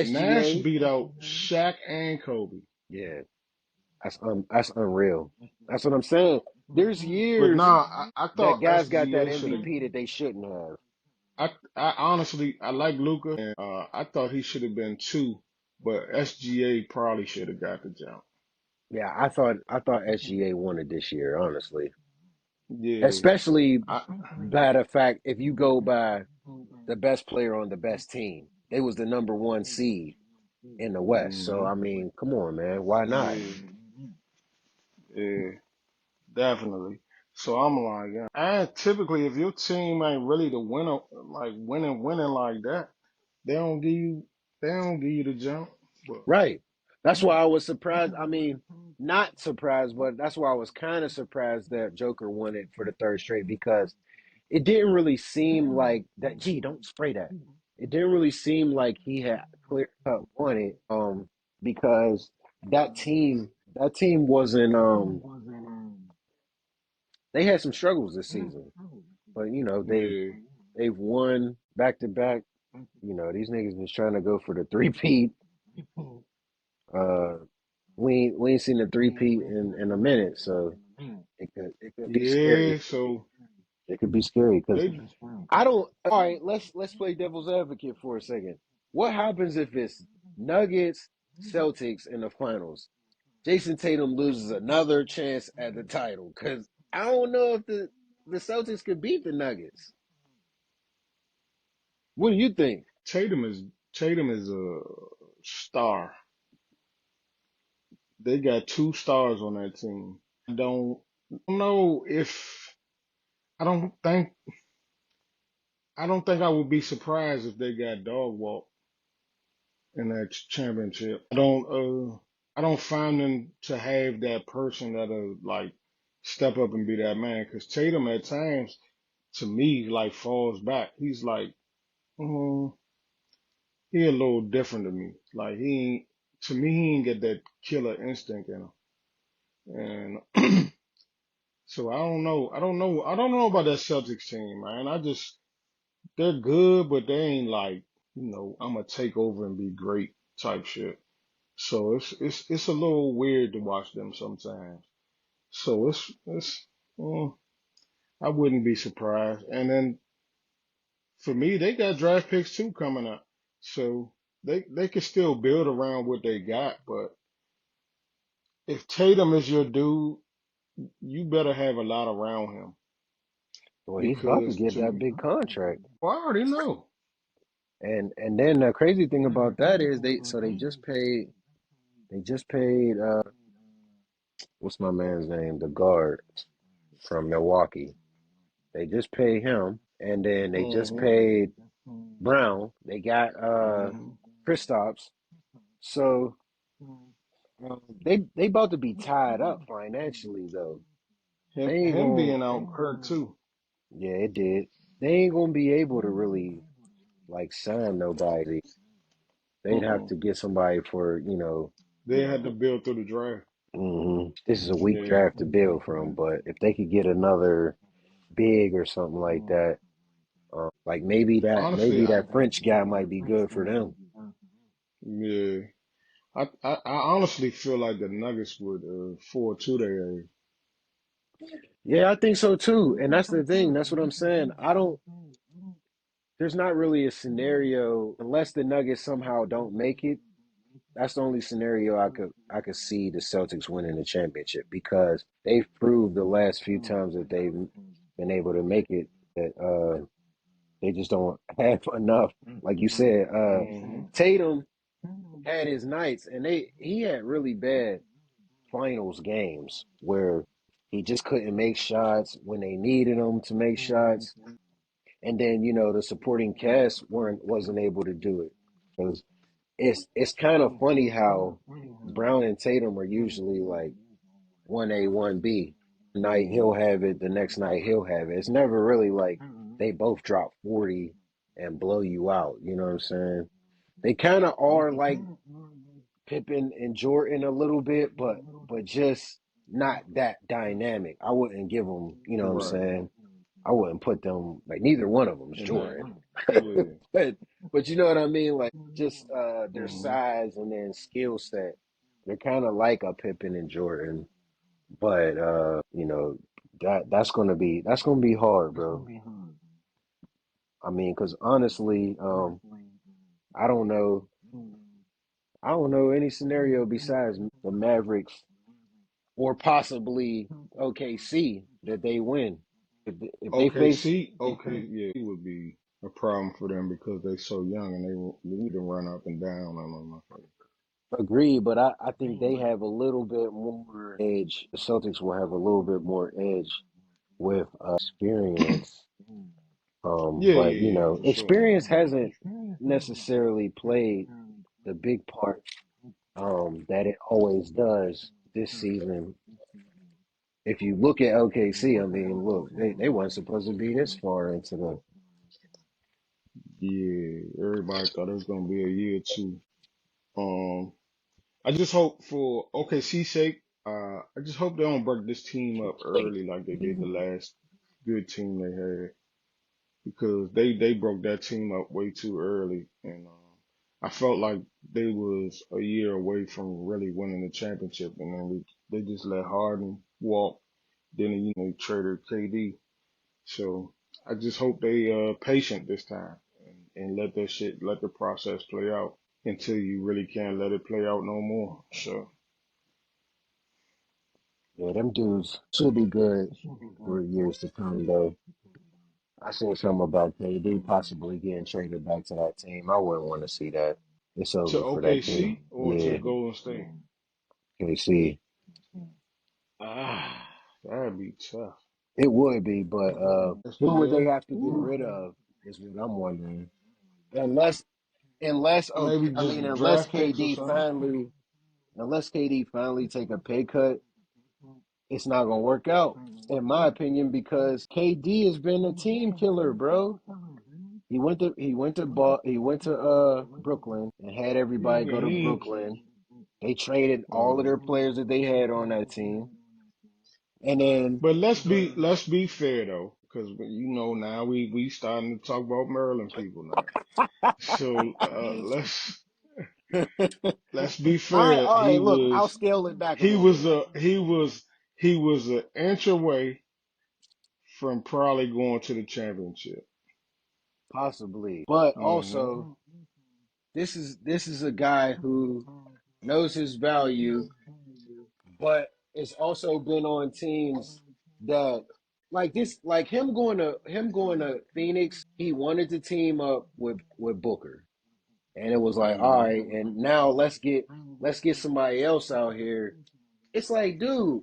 Nash SGA. beat out Shaq and Kobe. Yeah, that's unreal. That's what I'm saying. There's But years nah, I that thought guys got that SGA should have. MVP that they shouldn't have. I honestly I like Luca, and I thought he should have been two, but SGA probably should have got the jump. Yeah, I thought SGA wanted this year, honestly. Yeah, Especially I by the fact if you go by the best player on the best team, they was the number one seed in the West. So hmm I mean, come on, man, why not? yeah, yeah, definitely. So I'm like, yeah. And typically, if your team ain't really the winner, like winning like that, they don't give you they don't give you the jump. But Right. That's why I was surprised. I mean, not surprised, but that's why I was kind of surprised that Joker won it for the third straight because it didn't really seem like that. Gee, don't spray that. It didn't really seem like he had clear cut won it. Because that team wasn't. They had some struggles this season, but you know yeah, they've won back to back. You know these niggas was trying to go for the three-peat. Uh, we ain't seen the three-peat in a minute, so it could be yeah. scary. So It could be scary because they I don't. All right, let's play devil's advocate for a second. What happens if it's Nuggets Celtics in the finals? Jason Tatum loses another chance at the title because I don't know if the Celtics could beat the Nuggets. What do you think? Tatum is Tatum is a star. They got two stars on that team. I don't know if I I don't think I would be surprised if they got dog walk in that championship. I don't find them to have that person that'll like step up and be that man. Because Tatum at times, to me, like falls back. He's like, mm, he a little different to me. Like he ain't, to me, he ain't get that killer instinct in him. And so I don't know. I don't know about that Celtics team, man. They're good, but they ain't like, I'm gonna take over and be great type shit. So it's a little weird to watch them sometimes. So mm, I wouldn't be surprised. And then for me, they got draft picks too coming up, so they can still build around what they got. But if Tatum is your dude, you better have a lot around him Well, he's about to because get to that big contract, well, I already know. and then the crazy thing about that is they just paid what's my man's name, the guard from Milwaukee. They just paid him, and then they just Hmm paid Brown. They got hmm Kristaps. So they about to be tied up financially though. They ain't Him gonna. being out hurt too. Yeah, it did. They ain't gonna be able to really like sign nobody. They'd have Mm-mm. to get somebody for They had to build through the draft. This is a weak Yeah. draft to build from, but if they could get another big or something like that, like Honestly, maybe that French guy might be good for them. yeah. I honestly feel like the Nuggets would fall to their Yeah, I think so too. And that's the thing. That's what I'm saying. I don't. There's not really a scenario unless the Nuggets somehow don't make it. That's the only scenario I could see the Celtics winning the championship because they've proved the last few times that they've been able to make it that they just don't have enough. Like you said, hmm Tatum had his nights and he had really bad finals games where He just couldn't make shots when they needed him to make shots. And then, the supporting cast wasn't able to do it. Because it's kind of funny how Brown and Tatum are usually like 1A, 1B. Night he'll have it, the next night he'll have it. It's never really like they both drop 40 and blow you out. You know what I'm saying? They kind of are like Pippen and Jordan a little bit, but just not that dynamic. I wouldn't give them, you know what I'm Right. saying? I wouldn't put them like neither one of them's In that. Jordan, Yeah. but you know what I mean? Like just their Hmm. size and then skill set, they're kind of like a Pippen and Jordan, but that's gonna be hard, bro. I mean, because honestly, I don't know, I don't know any scenario besides the Mavericks or possibly OKC that they win. If they face Okay, yeah, it would be a problem for them because they're so young and they need to run up and down on them. Agreed, but I think they have a little bit more edge. The Celtics will have a little bit more edge with experience. Yeah, But yeah, yeah, for sure. experience hasn't necessarily played the big part that it always does this season. If you look at OKC, I mean, look, they weren't supposed to be this far into the. Yeah, everybody thought it was gonna be a year or two. Um, I just hope for OKC's sake, I just hope they don't break this team up early like they did the last good team they had because they broke that team up way too early, and I felt like they was a year away from really winning the championship, and then they just let Harden walk. Then they traded KD, so I just hope they patient this time and let the process play out until you really can't let it play out no more. So Yeah, them dudes should be good for years to come, though. I seen something about KD possibly getting traded back to that team. I wouldn't want to see that. It's to over for that team. OKC or to the Yeah, Golden State. KC. Ah, that'd be tough. It would be, but That's who would they yeah. have to get rid of? Is what I'm wondering. Unless, unless, okay, Maybe I mean, just draft picks or something. unless KD finally take a pay cut, it's not gonna work out, in my opinion, because KD has been a team killer, bro. He went to Brooklyn and had everybody Yeah, go to Brooklyn. They traded all of their uh, players that they had on that team, and then but let's be fair though, because now we starting to talk about Maryland people now. So let's be fair. all right, look, I'll scale it back a He little was bit, a he was he was an inch away from probably going to the championship. possibly, but Hmm. also this is a guy who knows his value, but it's also been on teams that like this, like him going to Phoenix. He wanted to team up with Booker, and it was like, all Hmm. right, and now let's get somebody else out here. It's like, dude,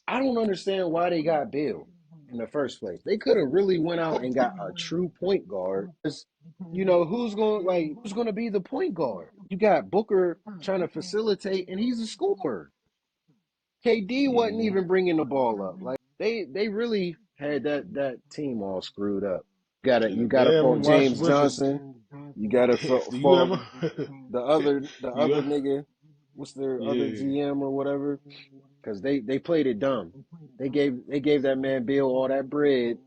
I don't understand why they got Bill in the first place. They could have really went out and got a true point guard. Who's going to be the point guard? You got Booker trying to facilitate, and he's a scorer. KD wasn't Hmm. even bringing the ball up. Like they really had that team all screwed up. You If gotta they ever fault watched James Wicked, Johnson. You gotta do you fault ever the you other ever, nigga. What's their other yeah. GM or whatever? Because they played it dumb. They gave that man Bill all that bread,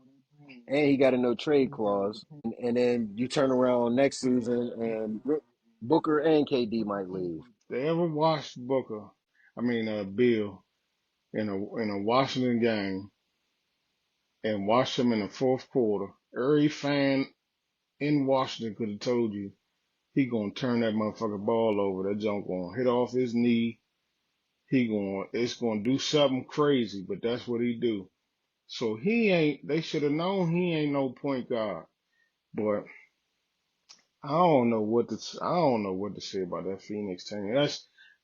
and he got a no trade clause. And then you turn around next season, and Booker and KD might leave. They ever watched Bill in a Washington game and watched him in the fourth quarter. Every fan in Washington could have told you he gonna turn that motherfucking ball over. That junk gonna hit off his knee. It's gonna do something crazy, but that's what he do. So they should have known he ain't no point guard. But I don't know what to say about that Phoenix team.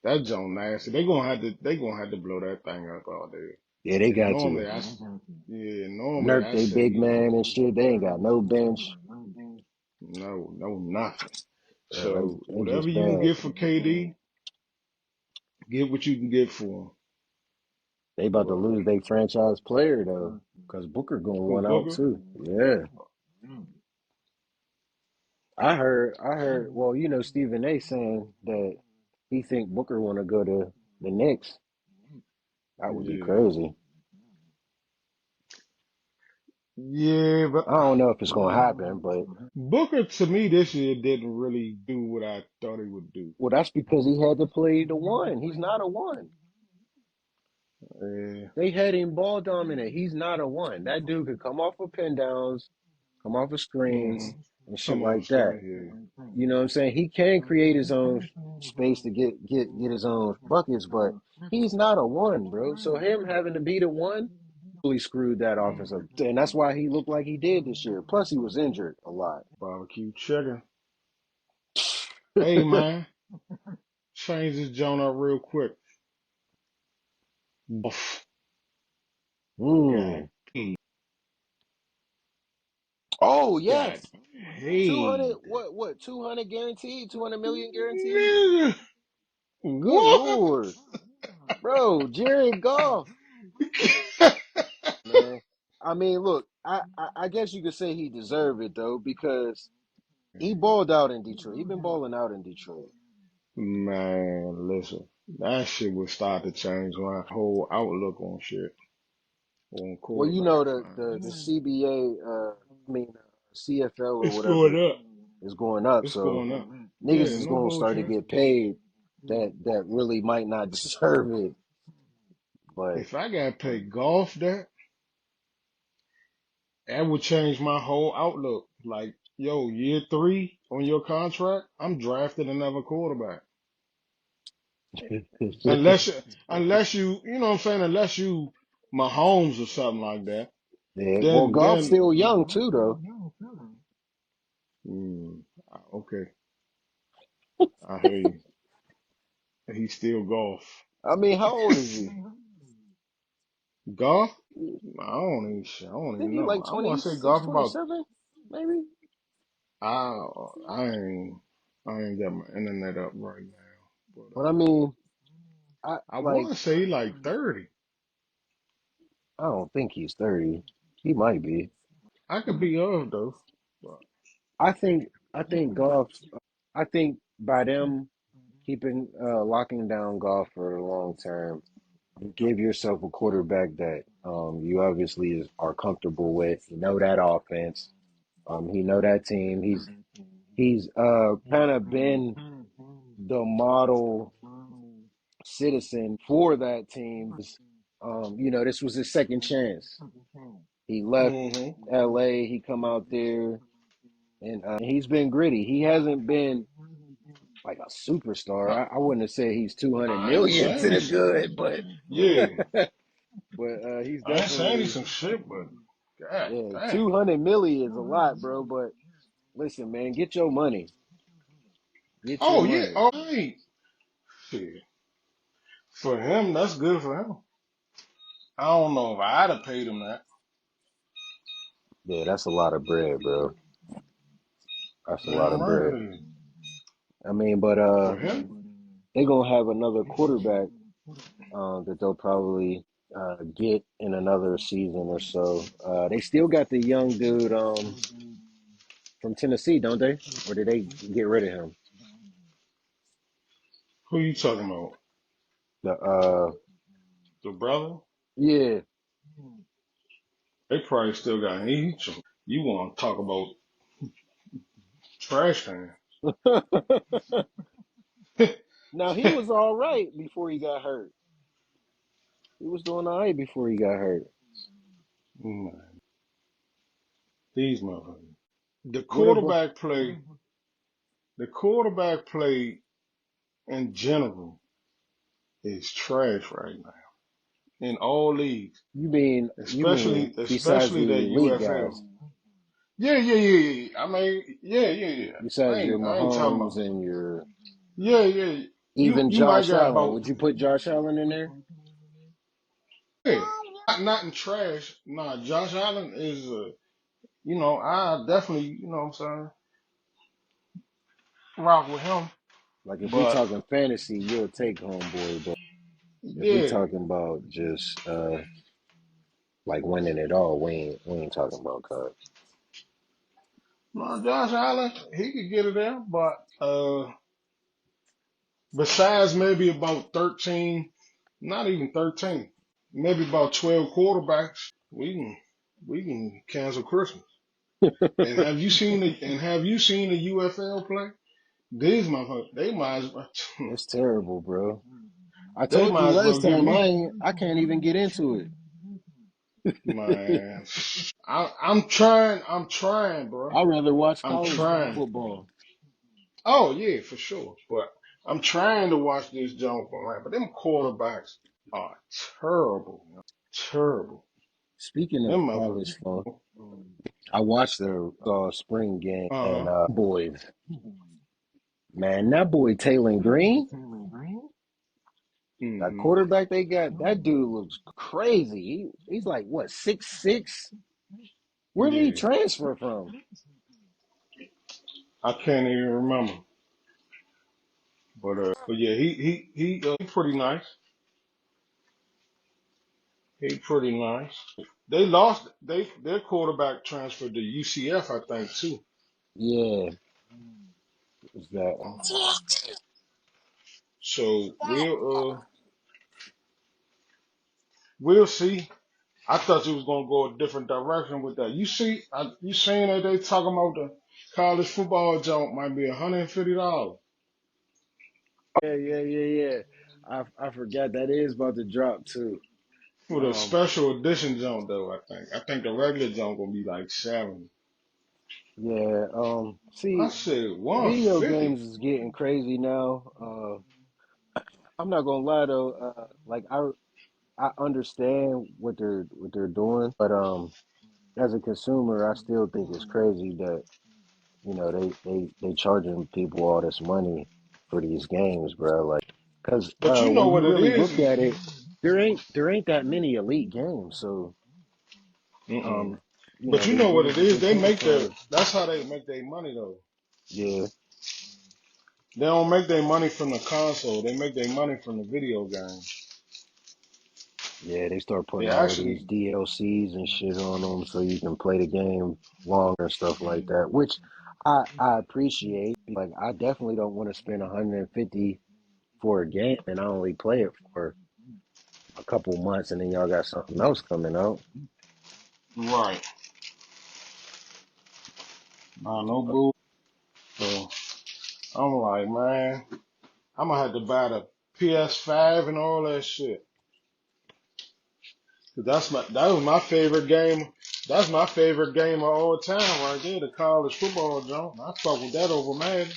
That junk nasty. They gonna have to blow that thing up all day. Yeah, they Yeah, got to. normally Nurk, I they big say man and shit. They ain't got no bench. no, nothing. So They whatever just you can bad. get for KD, get what you can get for him. They about to But lose their franchise player though, because Booker going who one out Booker? too. Yeah, I heard. Well, you know, Stephen A. saying that he think Booker want to go to the Knicks. That would be Yeah, crazy. yeah, but I don't know if it's gonna happen, but Booker to me this year didn't really do what I thought he would do. well, that's because he had to play the one. He's not a one. Yeah, They had him ball dominant. He's not a one. That dude could come off of pin downs, come off of hmm screens, and shit come on, like that. screen. You know what I'm saying? He can create his own space to get his own buckets, but he's not a one, bro. So him having to be the one really screwed that Yeah, offense up, and that's why he looked like he did this year. Plus, he was injured a lot. barbecue chicken. Hey man, change this joint up real quick. Golf. God, Mm. Oh God, yes, 200. hey, What? 200 guaranteed. 200 million guaranteed. nigga, Good what? lord, bro. Jared Goff, man. I mean, look. I guess you could say he deserved it though because he balled out in Detroit. He been balling out in Detroit. Man, listen, that shit would start to change my whole outlook on shit, on Well, you know quarterbacks, the man. CBA, I mean CFL or It's going whatever up. is going up, It's so going up. niggas Yeah, is no gonna start to bullshit. get paid that really might not deserve it. But If I got paid golf that would change my whole outlook. Like, yo, year 3 on your contract, I'm drafting another quarterback. Unless, you know what I'm saying, unless you Mahomes or something like that, yeah, well, then, golf's then, still young too, though. mm, okay, I hear you. He's still golf. I mean, how old is he? Golf? I I don't think even he know. like I want to say 26, golf about, 27, maybe. I, I ain't, I ain't got my internet up right now, but, But I mean, I I like. want to say like 30. I don't think he's 30. He might be. I could be off though. But, I think. I think golf. I think by them keeping locking down golf for the long term, you give yourself a quarterback that you obviously are comfortable with. You know that offense. He know that team. He's kind of been the model citizen for that team because you know this was his second chance. He left hmm L.A. He come out there and he's been gritty. He hasn't been like a superstar. I, I wouldn't have said he's 200 I ain't million to saying the he's, good, but yeah, he's I ain't saying he's definitely some shit, but god yeah. damn. 200 million is a lot, bro. But listen, man, get your money. Get your Oh yeah, money. oh hey, shit. For him, that's good for him. I don't know if I'd have paid him that. Yeah, that's a lot of bread, bro. That's a lot Damn of right bread. it is. I mean, but For him, they gonna have another quarterback that they'll probably get in another season or so. They still got the young dude from Tennessee, don't they? Or did they get rid of him? who you talking about? The The brother? yeah. They probably still got him. You want to talk about trash can? Now he was all right before he got hurt. He was doing all right before he got hurt. Man, these motherfuckers. The What about quarterback play, the quarterback play in general is trash right now in all leagues, you mean besides especially the that elite UFL. guys, Yeah. I mean, yeah. besides your I ain't talking Mahomes about. and your Yeah. even You might Josh got Allen? about Would you put Josh Allen in there? yeah. not in trash. Nah, Josh Allen is I definitely, what I'm saying, rock with him. Like if we But talking fantasy, you'll take homeboy, but if we yeah, talking about just like winning it all, we ain't talking about cuz. no, Josh Allen, he could get it there, but besides maybe about 13, not even 13, maybe about 12 quarterbacks, we can cancel Christmas. And have you seen the UFL play? These motherfuckers, they might as well It's terrible, bro. I they told you might as well last give time me I can't even get into it. man. I'm trying, bro. I'd rather watch I'm college trying. football. Oh yeah, for sure. But I'm trying to watch this jump man. But them quarterbacks are terrible, man. Terrible. Speaking of Them college motherfuckers. football, I watched the spring game and Uh-huh. boy, man, that boy Taylor Green, that Hmm. quarterback they got, that dude looks crazy. He's like what 6'6"? Where did he Yeah. transfer from? I can't even remember. But yeah, he pretty nice. He pretty nice. They lost their quarterback transferred to UCF, I think, too. Yeah, is that So we'll see. I thought you was gonna go a different direction with that. You seen that they talking about the college football jump might be $150 yeah. I forgot that is about to drop too. for the Um, special edition jump though. I think the regular jump gonna be like 70. yeah. I See, said video 150. games is getting crazy now. I'm not gonna lie though. Like I understand what they're doing, but as a consumer, I still think it's crazy that they charging people all this money for these games, bro. Like, because But you know when you what it really is? look at it, there ain't that many elite games. So, Mm-mm. um, But you these know what games it that is? they paying for, That's how they make their money though. yeah, They don't make their money from the console. They make their money from the video game. yeah, they start They putting all of these actually, DLCs and shit on them so you can play the game longer and stuff like that, which I appreciate. Like, I definitely don't want to spend 150 for a game and I only play it for a couple months and then y'all got something else coming out. right. So I'm like, man, I'm gonna have to buy the PS5 and all that shit. 'Cause that was my favorite game. That's my favorite game of all time right there, the college football jump. I fuck with that over Madden.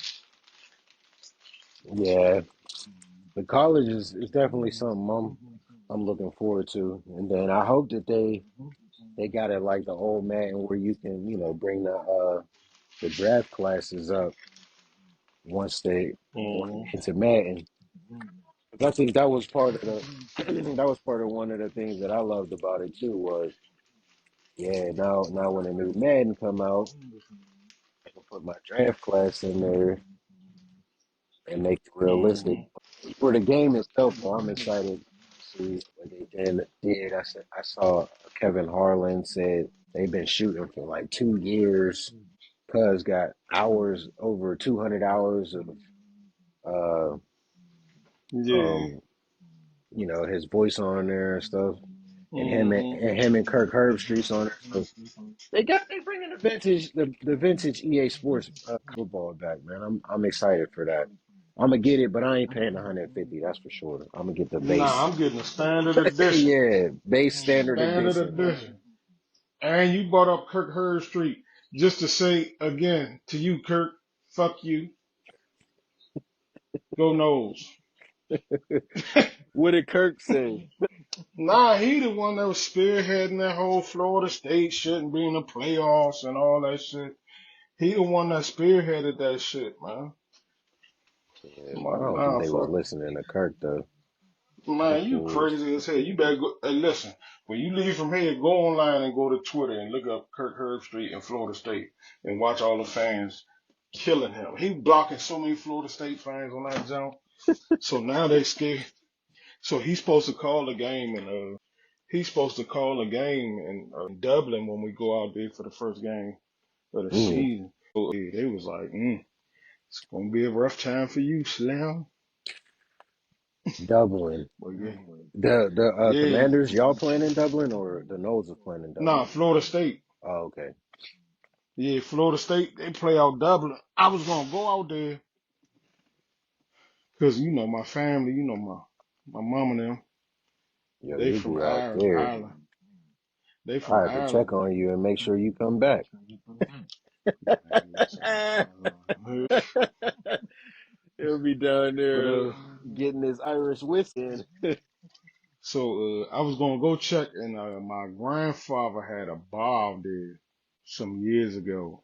Yeah, the college is definitely something I'm looking forward to, and then I hope that they got it like the old man where you can bring the draft classes up once they Hmm. get into Madden. 'Cause I think that was part of the that was part of one of the things that I loved about it too was yeah now when a new Madden come out I can put my draft class in there and make it realistic. Hmm. For the game itself, though, I'm excited to see what they did. I saw Kevin Harlan said they've been shooting for like 2 years. Cuz got hours over 200 hours of uh Yeah. um his voice on there and stuff, and Hmm. him and Kirk Herbstreit's on there. So they bringing the vintage EA Sports football back, man. I'm excited for that. I'm gonna get it, but I ain't paying 150. That's for sure. I'm gonna get the Nah, base. I'm getting a standard edition. Yeah, base standard Standard edition, man. edition. And you brought up Kirk Herbstreit just to say again to you, Kirk, fuck you. Go Noles. What did Kirk say? Nah, he the one that was spearheading that whole Florida State shouldn't be in the playoffs and all that shit. He the one that spearheaded that shit, man. Yeah, I'm I like, don't think nah, they was fuck. listening to Kirk though. Man, Of you course. crazy as hell. You better go. Hey, listen, when you leave from here, go online and go to Twitter and look up Kirk Herbstreit in Florida State and watch all the fans killing him. He blocking so many Florida State fans on that jump. So now they scared. So he's supposed to call the game and he's supposed to call a game in Dublin when we go out there for the first game of the Mm, season. So yeah, they was like, it's gonna be a rough time for you, Slim. Dublin. But yeah, The yeah, Commanders, y'all playing in Dublin or the Noles are playing in nah, Dublin? Florida State. Oh, okay. Yeah, Florida State. They play out Dublin. I was gonna go out there because my family, my mom and them, Yo, they you'll from be out Ireland. there. Ireland. They I from have to check Ireland. on you and make sure you come back. Man, listen. He'll be down But there getting his Irish whiskey in. so I was gonna go check, and my grandfather had a bar out there some years ago,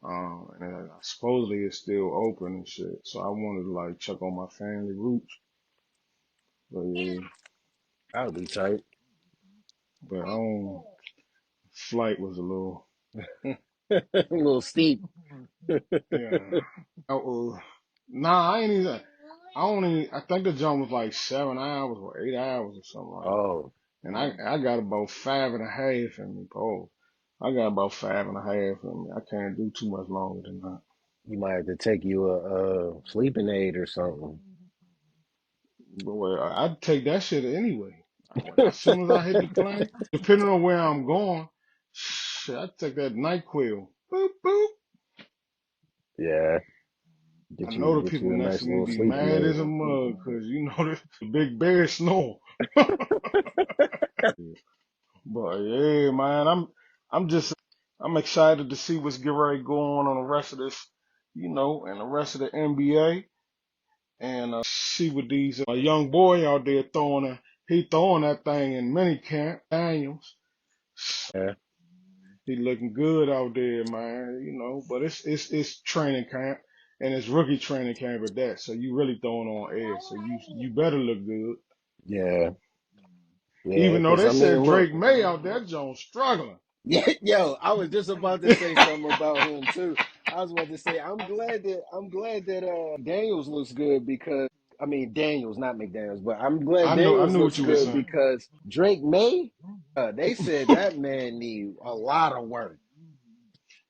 and supposedly it's still open and shit. So I wanted to like check on my family roots. But yeah, I'll be tight. but I don't. Flight was a little. A little steep. Yeah. Nah, I ain't even. I think the jump was like 7 hours or 8 hours or something like that. Oh, And I got about five and a half in me, Paul. I got about five and a half in me. I can't do too much longer than that. you might have to take you a sleeping aid or something. But well, I'd take that shit anyway. As soon as I hit the plane, depending on where I'm going, shit, I'd take that NyQuil. Boop, boop. Yeah, I get you know the get people you a next nice to me little be sleeping mad aid. as a mug because the big bear snore. But yeah, man, I'm excited to see what's getting ready to go on the rest of this, and the rest of the NBA, and see what these a young boy out there he throwing that thing in minicamp. Daniels, Yeah, he looking good out there, man. But it's training camp and it's rookie training camp at that. So you really throwing on air. So you better look good. yeah, yeah. Even though Because they I mean, said look, Drake May out there, Jones struggling. yeah, yo, I was just about to say something about him too. I was about to say I'm glad that McDaniels looks good because I mean Daniels, not McDaniels, but I'm glad I Daniels knew looks what you were good saying. because Drake May, they said that man need a lot of work.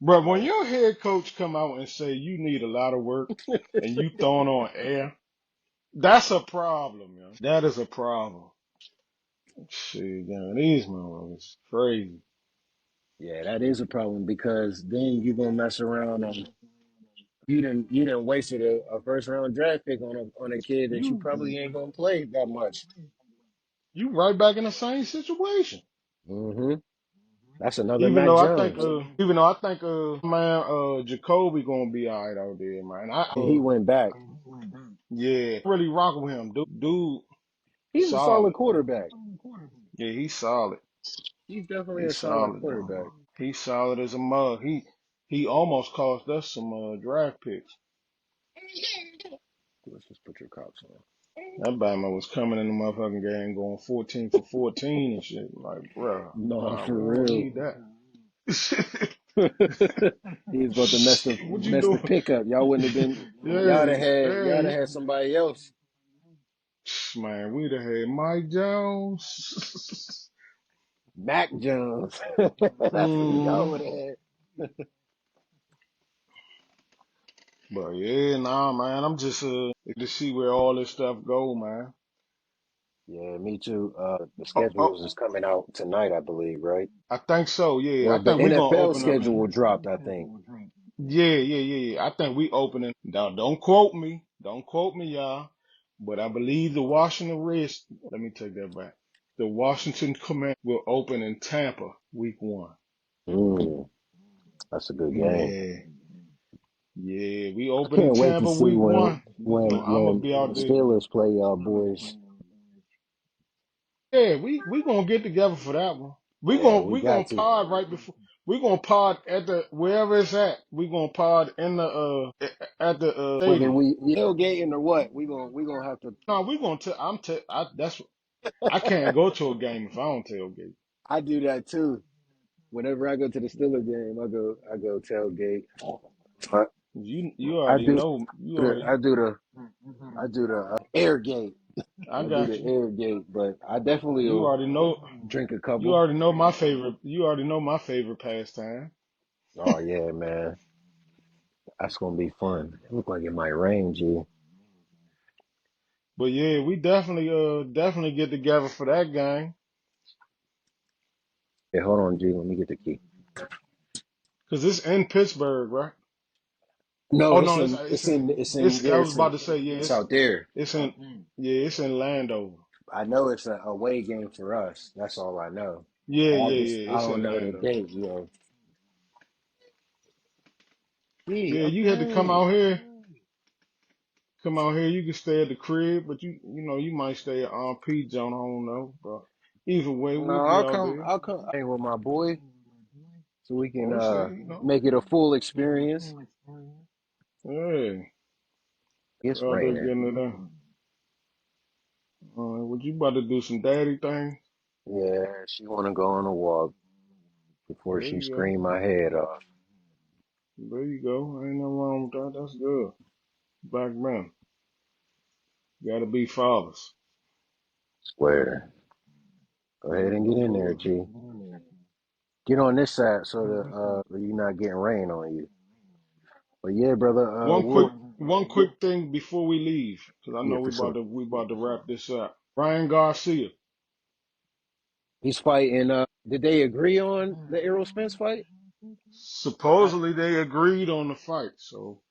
Bro, when Like, your head coach come out and say you need a lot of work and you throwing on air, that's a problem, yo. That is a problem. Shit, man, these motherfuckers crazy. yeah, that is a problem because then you're gonna mess around and you didn't wasted a first round draft pick on a kid that you You probably ain't gonna play that much. you right back in the same situation. Hmm. That's another Mac Jones. Even though I think man Jacoby gonna be alright out there, man. He went back. Yeah, really rock with him, dude. He's a solid Solid. quarterback. Yeah, he's solid. He's definitely a He's solid solid though. quarterback. He's solid as a mug. He almost cost us some draft picks. Let's just put your Crocs on. That Bama was coming in the motherfucking game going 14 for 14 and shit. Like, bruh, No, nah, for we don't real. need that. He was about to mess the What you mess the doing? pickup. Y'all wouldn't have been. Yeah, Y'all yeah. would have had somebody else. Man, we'd have had Mike Jones. Mac Jones. That's who y'all hmm would have had. But yeah, nah, man, I'm just to see where all this stuff go, man. Yeah, me too. The Oh, schedules oh, is coming out tonight, I believe, right? I think so. Yeah, I Or the think we gonna NFL open up. schedule dropped, I think. Yeah. I think we opening. Now, don't quote me. Don't quote me, y'all. But I believe the Washington Reds. Let me take that back. The Washington Commanders will open in Tampa week 1. Mm, that's a good game. Yeah, yeah. We I open in can't wait to Tampa see week when one. So when I'm gonna when be the out there. Steelers play y'all boys. Yeah, we gonna get together for that one. We Yeah, gonna we we gonna got to. pod right before. We gonna pod at the wherever it's at. We gonna pod in the at the Whether stadium. we tailgating or what, we gonna have to. No, we gonna. I'm. That's. I can't go to a game if I don't tailgate. I do that too. Whenever I go to the Steelers game, I go tailgate. But You I already do know. You the already. I do the I do the air gate. I I do got the you. air gate, but I definitely You will already know. drink a You couple. already know my favorite. You already know my favorite pastime. Oh yeah, man, that's gonna be fun. It look like it might rain, G. Yeah, But yeah, we definitely get together for that game hold on, G. Let me get the key. because it's in Pittsburgh, right? No, Oh it's no, in it's in it's in I yeah, was about to say it's out there. it's in yeah, it's in Landover. I know it's a away game for us. That's all I know. Yeah, yeah, August. yeah. I It's don't in know the Landover. date, yo. Gee, Yeah, you had to come okay. out here. Come out here. You can stay at the crib, but you might stay at P. John. I don't know, but either way, No, we'll be out there. I'll come. Hang with my boy, so we can Oh, say make it a full experience. yeah, It's out there raining. getting it done. All right, what you about to do? Some daddy thing? Yeah, she want to go on a walk before There she you go. scream my head off. There you go. Ain't nothing wrong with that. That's good. Black men gotta be fathers. Swear. Go ahead and get in there, Oh, G. Get on this side so you're not getting rain on you. But yeah, brother. one quick thing before we leave, because I Yeah, know for sure. we about to wrap this up. Ryan Garcia. He's fighting. Did they agree on the Errol Spence fight? I Supposedly they agreed on the fight, so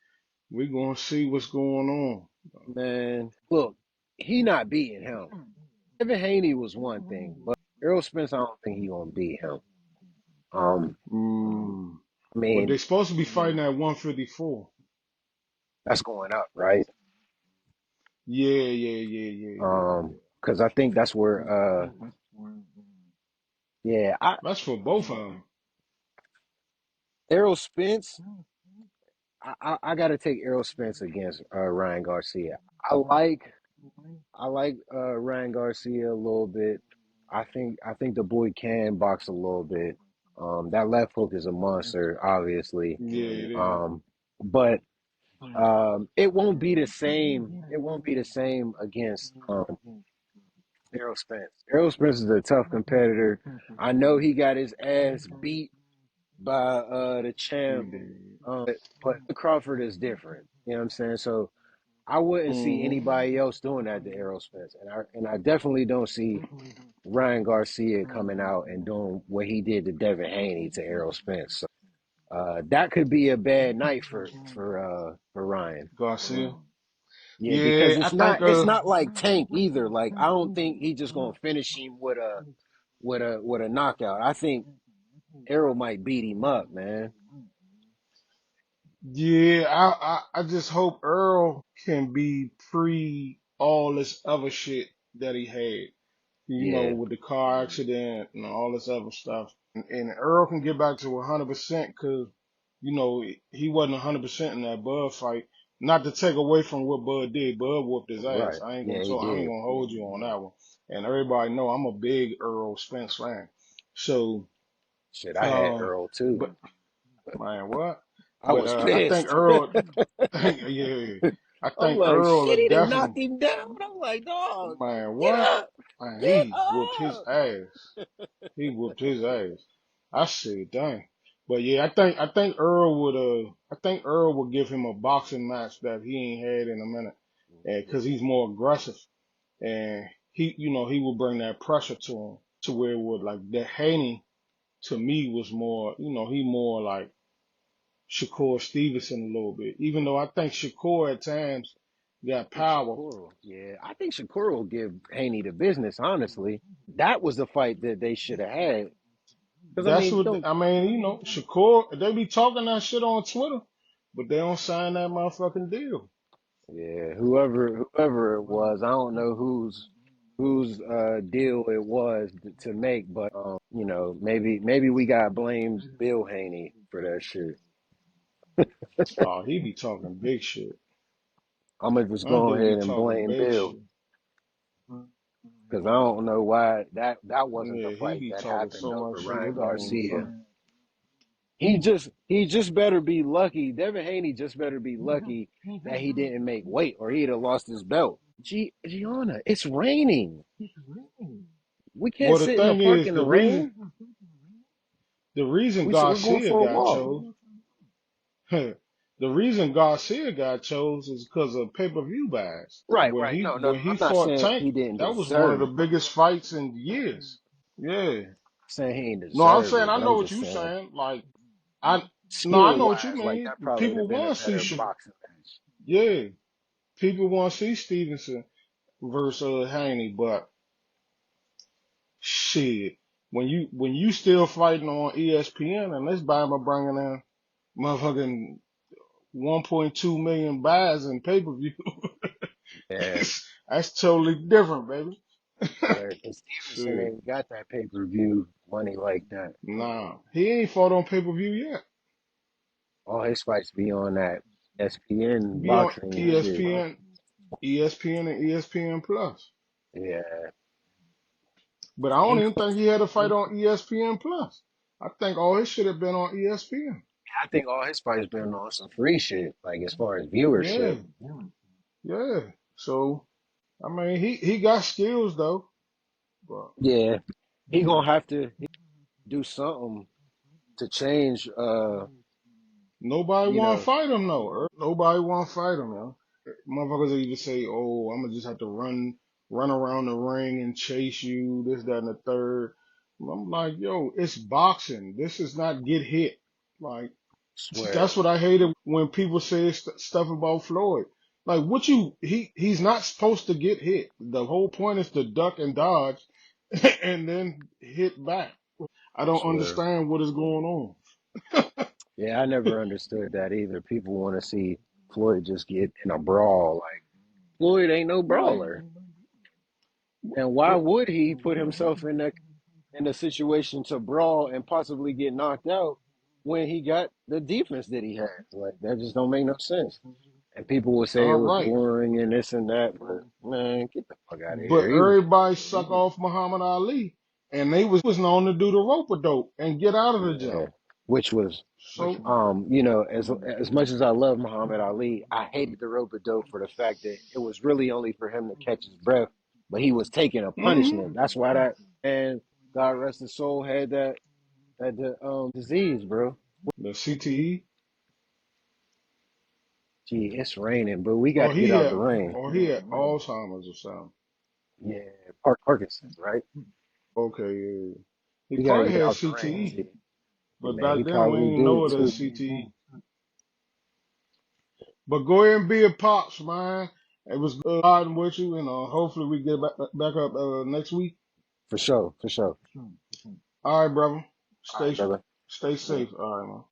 we're gonna see what's going on. Man, look, he not beating him. Devin Haney was one thing, but Errol Spence, I don't think he gonna beat him. Um, Mm. I But they mean, supposed to be fighting at 154. that's going up, right? Yeah. Because I think that's where, yeah, That's for both of them. Errol Spence. I got to take Errol Spence against Ryan Garcia. I like Ryan Garcia a little bit. I think the boy can box a little bit. That left hook is a monster, obviously. Yeah, it is. Um, but it won't be the same. It won't be the same against Errol Spence. Errol Spence is a tough competitor. I know he got his ass beat by the He champ, did. but Crawford is different. You know what I'm saying? So I wouldn't see Hmm. anybody else doing that to Errol Spence, and I definitely don't see Ryan Garcia coming out and doing what he did to Devin Haney to Errol Spence. So that could be a bad night for Ryan. Garcia. Yeah, because Yeah, I it's think not it's not like Tank either. Like I don't think he's just gonna finish him with a knockout. I think Errol might beat him up, man. yeah, I just hope Earl can be pre all this other shit that he had. Yeah, With the car accident and all this other stuff. And Earl can get back to 100% because, he wasn't 100% in that Bud fight. Not to take away from what Bud did. Bud whooped his ass. right. Yeah, he I ain't did. gonna hold you on that one. And everybody know I'm a big Earl Spence fan. So, Shit, I had uh, Earl too. but man, what? I But was I think pissed. Earl, yeah, I I'm think like, Earl shit, will he done definitely, knocked him down. I'm like, dog, man, get what? up, Man, get he whooped his up. ass. He whooped his ass. I said, dang. But yeah, I think Earl would give him a boxing match that he ain't had in a minute, and because he's more aggressive, and he would bring that pressure to him to where it would like that Haney to me was more, he more like Shakur Stevenson a little bit, even though I think Shakur at times got I think power. Yeah, I think Shakur will give Haney the business. Honestly, that was the fight that they should have had. Because I That's mean, what don't I mean. Shakur, they be talking that shit on Twitter, but they don't sign that motherfucking deal. yeah, whoever it was, I don't know whose deal it was to make, but maybe we got to blame Bill Haney for that shit. Oh, he be talking big shit. I'm gonna just That go dude be ahead and talking blame big Bill. shit. because I don't know why that wasn't the Yeah, he fight be that talking happened so over much shit. Ryan It don't even be Garcia. funny. He just better be lucky. Devin Haney just better be lucky that he didn't make weight, or he'd have lost his belt. Gianna, it's raining. We can't Well, the sit in the thing park is, in the rain. the reason We're going Garcia for a got walk. chose, the reason Garcia got chose is because of pay per view buys. Right, When right. he No, no, when no. he I'm not fought saying Tank, he didn't that was one of deserve the it. biggest fights in years. Yeah. Saying he ain't No, I'm deserve saying it, I but know I'm what just you saying saying. Like I no, I skill know what you wise, like mean. that probably would People have been a want to see better boxing match. yeah, people want to see Stevenson versus Haney, but shit, when you still fighting on ESPN and this Bible bringing in motherfucking 1.2 million buys in pay per view, Yeah, that's totally different, baby. yeah. Because Stevenson Shit, ain't got that pay per view money like that. nah, he ain't fought on pay per view yet. All his fights be on that SPN Be on boxing shit. ESPN, ESPN and ESPN Plus. Yeah, But I don't he. even think he had a fight on ESPN Plus. I think all his shit have been on ESPN. I think all his fights been on some free shit, like as far as Yeah, viewership. yeah. So I mean, he got skills though, but Yeah, he gonna have to do something to change. nobody You want to know, fight him though. Nobody want to fight him, yo. Motherfuckers either say, "Oh, I'm gonna just have to run around the ring and chase you," this, that, and the third. I'm like, yo, it's boxing. This is not get hit. Like swear. that's what I hated when people say stuff about Floyd. Like, what you he's not supposed to get hit. The whole point is to duck and dodge, and then hit back. I don't Swear. understand what is going on. Yeah, I never understood that either. People want to see Floyd just get in a brawl. Like Floyd ain't no Right. brawler, and why would he put himself in a situation to brawl and possibly get knocked out when he got the defense that he has? Like that just don't make no sense. And people will say it All was right. boring and this and that, but man, get the fuck out of But here. He was, everybody suck off Muhammad Ali, and they was known to do the rope a dope and get out of the yeah, jump. which was, So, as much as I love Muhammad Ali, I hated the rope a dope for the fact that it was really only for him to catch his breath, but he was taking a hmm punishment. That's why that and God rest his soul had that disease, bro. the CTE, Gee, it's raining, bro. We got or to get he out had, the rain. Alzheimer's or something. Yeah, Parkinson's, right? Okay, yeah. He We got to probably get had out the rain, CTE, G. Yeah, but man, back he then we probably didn't do know it as too. CTE. But go ahead and be a pops, man. It was good riding with you, and hopefully we get back up next week. For sure, for sure. All right, brother. All right, brother. Stay Yeah. safe. All right, man.